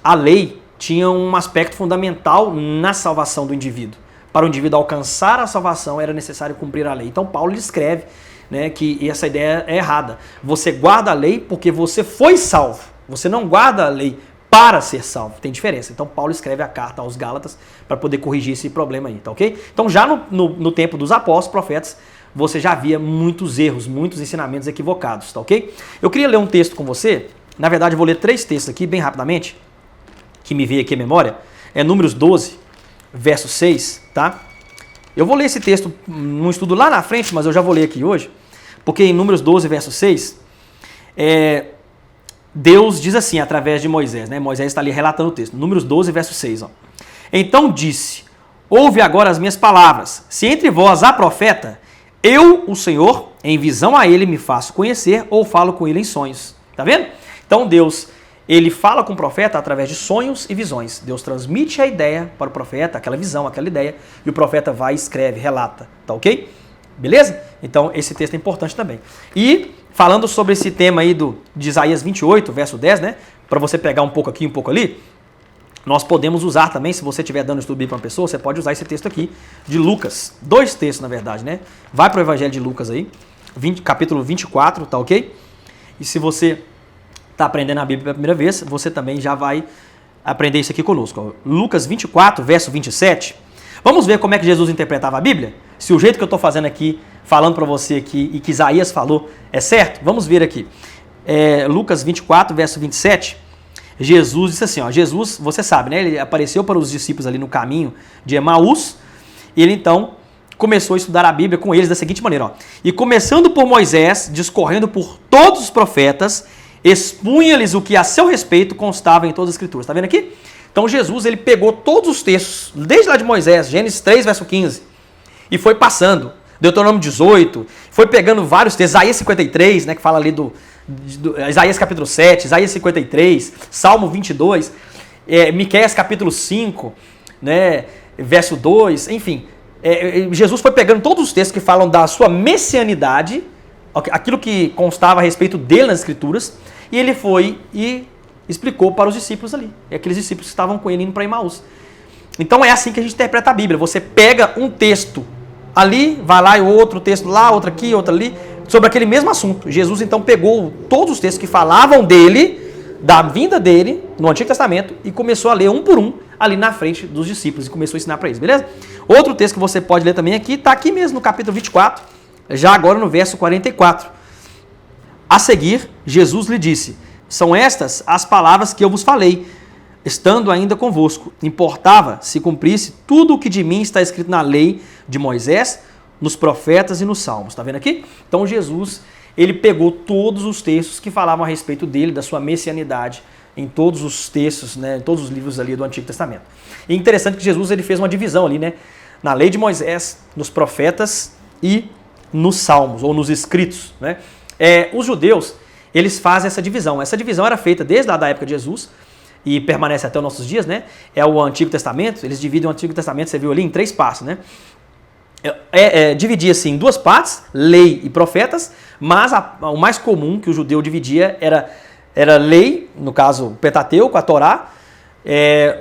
a lei tinha um aspecto fundamental na salvação do indivíduo. Para o indivíduo alcançar a salvação, era necessário cumprir a lei. Então, Paulo escreve, né, que essa ideia é errada. Você guarda a lei porque você foi salvo. Você não guarda a lei para ser salvo. Tem diferença. Então, Paulo escreve a carta aos Gálatas para poder corrigir esse problema aí, tá ok? Então, já no tempo dos apóstolos, profetas, você já via muitos erros, muitos ensinamentos equivocados, tá ok? Eu queria ler um texto com você. Na verdade, eu vou ler 3 textos aqui, bem rapidamente, que me veio aqui à memória. É Números 12, verso 6, tá? Eu vou ler esse texto num estudo lá na frente, mas eu já vou ler aqui hoje, porque em Números 12, verso 6, Deus diz assim, através de Moisés, né? Moisés está ali relatando o texto. Números 12, verso 6. Ó. Então disse, ouve agora as minhas palavras. Se entre vós há profeta, eu, o Senhor, em visão a ele me faço conhecer ou falo com ele em sonhos. Tá vendo? Então Deus, ele fala com o profeta através de sonhos e visões. Deus transmite a ideia para o profeta, aquela visão, aquela ideia, e o profeta vai, escreve, relata. Tá ok? Beleza? Então esse texto é importante também. E falando sobre esse tema aí de Isaías 28, verso 10, né? Para você pegar um pouco aqui, um pouco ali, nós podemos usar também, se você estiver dando estudo bíblico para uma pessoa, você pode usar esse texto aqui de Lucas. 2 textos, na verdade, né? Vai para o Evangelho de Lucas aí, capítulo 24, tá ok? E se você está aprendendo a Bíblia pela primeira vez, você também já vai aprender isso aqui conosco. Ó. Lucas 24, verso 27. Vamos ver como é que Jesus interpretava a Bíblia? Se o jeito que eu estou fazendo aqui, falando para você aqui, e que Isaías falou, é certo? Vamos ver aqui. Lucas 24, verso 27, Jesus disse assim, ó, Jesus, você sabe, né? Ele apareceu para os discípulos ali no caminho de Emaús, e ele então começou a estudar a Bíblia com eles da seguinte maneira, ó. E começando por Moisés, discorrendo por todos os profetas, expunha-lhes o que a seu respeito constava em todas as escrituras. Está vendo aqui? Então Jesus, ele pegou todos os textos, desde lá de Moisés, Gênesis 3, verso 15, e foi passando, Deuteronômio 18, foi pegando vários textos, Isaías 53, né, que fala ali do Isaías capítulo 7, Isaías 53, Salmo 22, Miqueias capítulo 5, né, verso 2, enfim, Jesus foi pegando todos os textos que falam da sua messianidade, aquilo que constava a respeito dele nas escrituras, e ele foi e explicou para os discípulos ali. É aqueles discípulos que estavam com ele indo para Emaús. Então é assim que a gente interpreta a Bíblia. Você pega um texto ali, vai lá e outro texto lá, outro aqui, outro ali, sobre aquele mesmo assunto. Jesus então pegou todos os textos que falavam dele, da vinda dele, no Antigo Testamento, e começou a ler um por um ali na frente dos discípulos e começou a ensinar para eles, beleza? Outro texto que você pode ler também aqui, está aqui mesmo no capítulo 24, já agora no verso 44. A seguir, Jesus lhe disse: são estas as palavras que eu vos falei, estando ainda convosco. Importava se cumprisse tudo o que de mim está escrito na lei de Moisés, nos profetas e nos salmos. Está vendo aqui? Então Jesus, ele pegou todos os textos que falavam a respeito dele, da sua messianidade, em todos os textos, né, em todos os livros ali do Antigo Testamento. E interessante que Jesus ele fez uma divisão ali, né, na lei de Moisés, nos profetas e nos salmos, ou nos escritos, né? Os judeus, eles fazem essa divisão. Essa divisão era feita desde lá da época de Jesus e permanece até os nossos dias, né? É o Antigo Testamento, eles dividem o Antigo Testamento, você viu ali, em 3 partes, né? Dividia-se em 2 partes, lei e profetas, mas o mais comum que o judeu dividia era lei, no caso o Pentateuco, a Torá,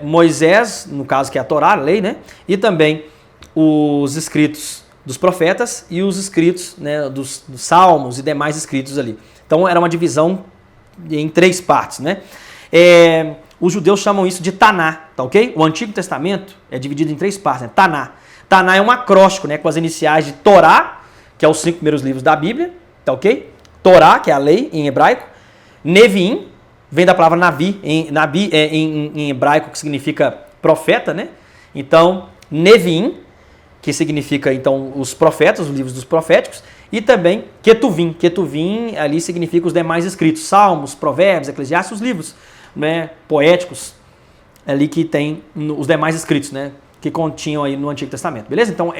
Moisés, no caso que é a Torá, a lei, né? E também os escritos dos profetas e os escritos, né, dos salmos e demais escritos ali. Então era uma divisão em 3 partes, né? Os judeus chamam isso de Taná, tá ok? O Antigo Testamento é dividido em 3 partes, né? Taná. Taná é um acróstico, né, com as iniciais de Torá, que é os 5 primeiros livros da Bíblia, tá ok? Torá, que é a lei em hebraico. Neviim, vem da palavra Navi, em hebraico, que significa profeta, né? Então, Neviim, que significa, então, os profetas, os livros dos proféticos, e também Ketuvim. Ketuvim ali significa os demais escritos, Salmos, Provérbios, Eclesiastes, os livros, né, poéticos, ali que tem os demais escritos, né, que continham aí no Antigo Testamento, beleza? Então,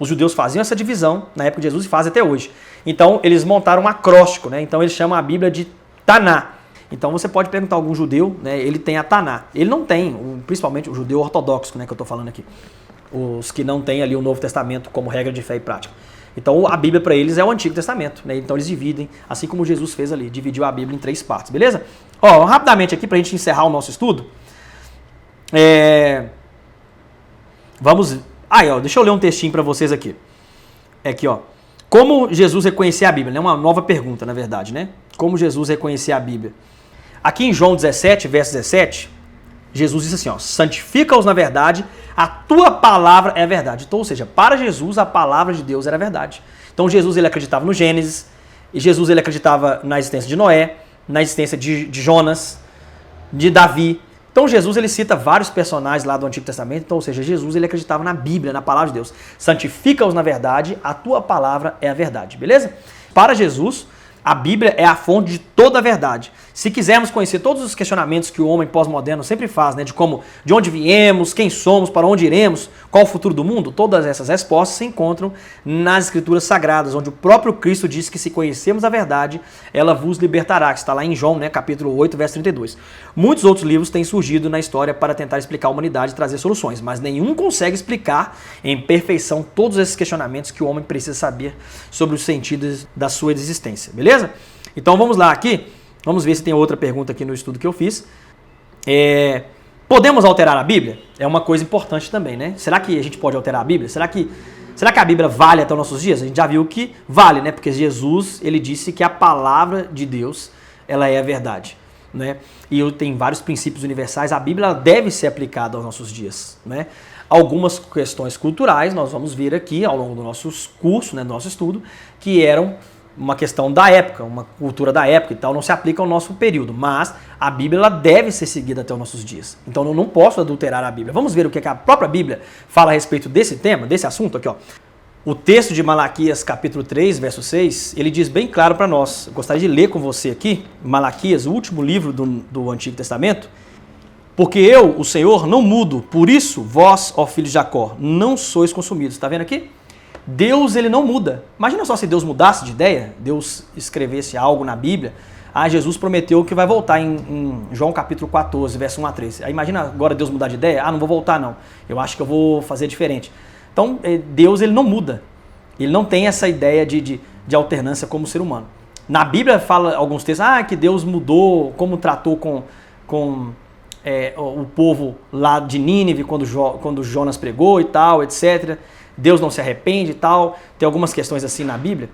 os judeus faziam essa divisão na época de Jesus e fazem até hoje. Então, eles montaram um acróstico, né? Então, eles chamam a Bíblia de Taná. Então, você pode perguntar a algum judeu, né? Ele tem a Taná. Ele não tem, principalmente o judeu ortodoxo, né, que eu estou falando aqui. Os que não têm ali o Novo Testamento como regra de fé e prática. Então, a Bíblia para eles é o Antigo Testamento, né? Então, eles dividem, assim como Jesus fez ali, dividiu a Bíblia em 3 partes, beleza? Ó, rapidamente aqui, para a gente encerrar o nosso estudo, vamos... deixa eu ler um textinho para vocês aqui. Aqui, ó. Como Jesus reconhecia a Bíblia? É uma nova pergunta, na verdade, né? Como Jesus reconhecia a Bíblia? Aqui em João 17, verso 17, Jesus disse assim, ó: santifica-os na verdade, a tua palavra é a verdade. Então, ou seja, para Jesus a palavra de Deus era a verdade. Então Jesus ele acreditava no Gênesis, e Jesus ele acreditava na existência de Noé, na existência de Jonas, de Davi. Então Jesus ele cita vários personagens lá do Antigo Testamento, então, ou seja, Jesus ele acreditava na Bíblia, na palavra de Deus. Santifica-os na verdade, a tua palavra é a verdade, beleza? Para Jesus, a Bíblia é a fonte de toda a verdade. Se quisermos conhecer todos os questionamentos que o homem pós-moderno sempre faz, né, de onde viemos, quem somos, para onde iremos, qual o futuro do mundo, todas essas respostas se encontram nas Escrituras Sagradas, onde o próprio Cristo diz que se conhecermos a verdade, ela vos libertará, que está lá em João, né, capítulo 8, verso 32. Muitos outros livros têm surgido na história para tentar explicar a humanidade e trazer soluções, mas nenhum consegue explicar em perfeição todos esses questionamentos que o homem precisa saber sobre os sentidos da sua existência, beleza? Então vamos lá aqui. Vamos ver se tem outra pergunta aqui no estudo que eu fiz. Podemos alterar a Bíblia? É uma coisa importante também, né? Será que a gente pode alterar a Bíblia? Será que a Bíblia vale até os nossos dias? A gente já viu que vale, né? Porque Jesus, ele disse que a palavra de Deus, ela é a verdade, né? E tem vários princípios universais. A Bíblia deve ser aplicada aos nossos dias, né? Algumas questões culturais, nós vamos ver aqui ao longo do nosso curso, né, do nosso estudo, que eram uma questão da época, uma cultura da época e tal, não se aplica ao nosso período, mas a Bíblia ela deve ser seguida até os nossos dias. Então eu não posso adulterar a Bíblia. Vamos ver o que a própria Bíblia fala a respeito desse tema, desse assunto aqui, ó. O texto de Malaquias, capítulo 3, verso 6, ele diz bem claro para nós. Eu gostaria de ler com você aqui, Malaquias, o último livro do Antigo Testamento. Porque eu, o Senhor, não mudo, por isso vós, ó filhos de Jacó, não sois consumidos. Está vendo aqui? Deus, ele não muda. Imagina só se Deus mudasse de ideia, Deus escrevesse algo na Bíblia. Jesus prometeu que vai voltar em João capítulo 14, verso 1 a 3. Aí imagina agora Deus mudar de ideia. Não vou voltar não. Eu acho que eu vou fazer diferente. Então, Deus, ele não muda. Ele não tem essa ideia de alternância como ser humano. Na Bíblia fala alguns textos, que Deus mudou, como tratou com com o povo lá de Nínive, quando Jonas pregou e tal, etc. Deus não se arrepende e tal. Tem algumas questões assim na Bíblia.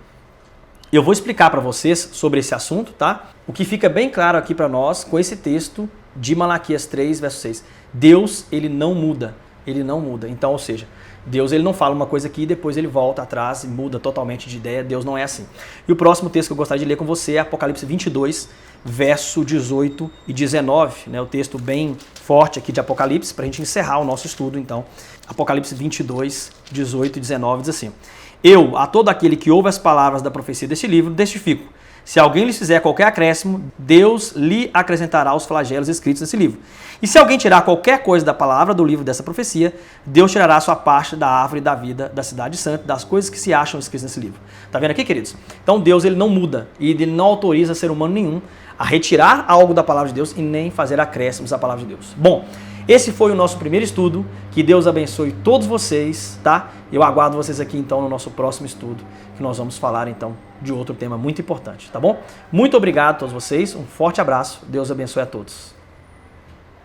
Eu vou explicar para vocês sobre esse assunto, tá? O que fica bem claro aqui para nós com esse texto de Malaquias 3, verso 6. Deus, ele não muda. Ele não muda. Então, ou seja, Deus ele não fala uma coisa aqui e depois ele volta atrás e muda totalmente de ideia. Deus não é assim. E o próximo texto que eu gostaria de ler com você é Apocalipse 22, verso 18 e 19. Né? O texto bem forte aqui de Apocalipse, para a gente encerrar o nosso estudo, então. Apocalipse 22, 18 e 19 diz assim: Eu, a todo aquele que ouve as palavras da profecia deste livro, testifico. Se alguém lhes fizer qualquer acréscimo, Deus lhe acrescentará os flagelos escritos nesse livro. E se alguém tirar qualquer coisa da palavra do livro dessa profecia, Deus tirará a sua parte da árvore da vida, da cidade santa, das coisas que se acham escritas nesse livro. Tá vendo aqui, queridos? Então Deus ele não muda e ele não autoriza ser humano nenhum a retirar algo da palavra de Deus e nem fazer acréscimos à palavra de Deus. Bom, esse foi o nosso primeiro estudo. Que Deus abençoe todos vocês, tá? Eu aguardo vocês aqui então no nosso próximo estudo, que nós vamos falar então de outro tema muito importante, tá bom? Muito obrigado a todos vocês, um forte abraço, Deus abençoe a todos.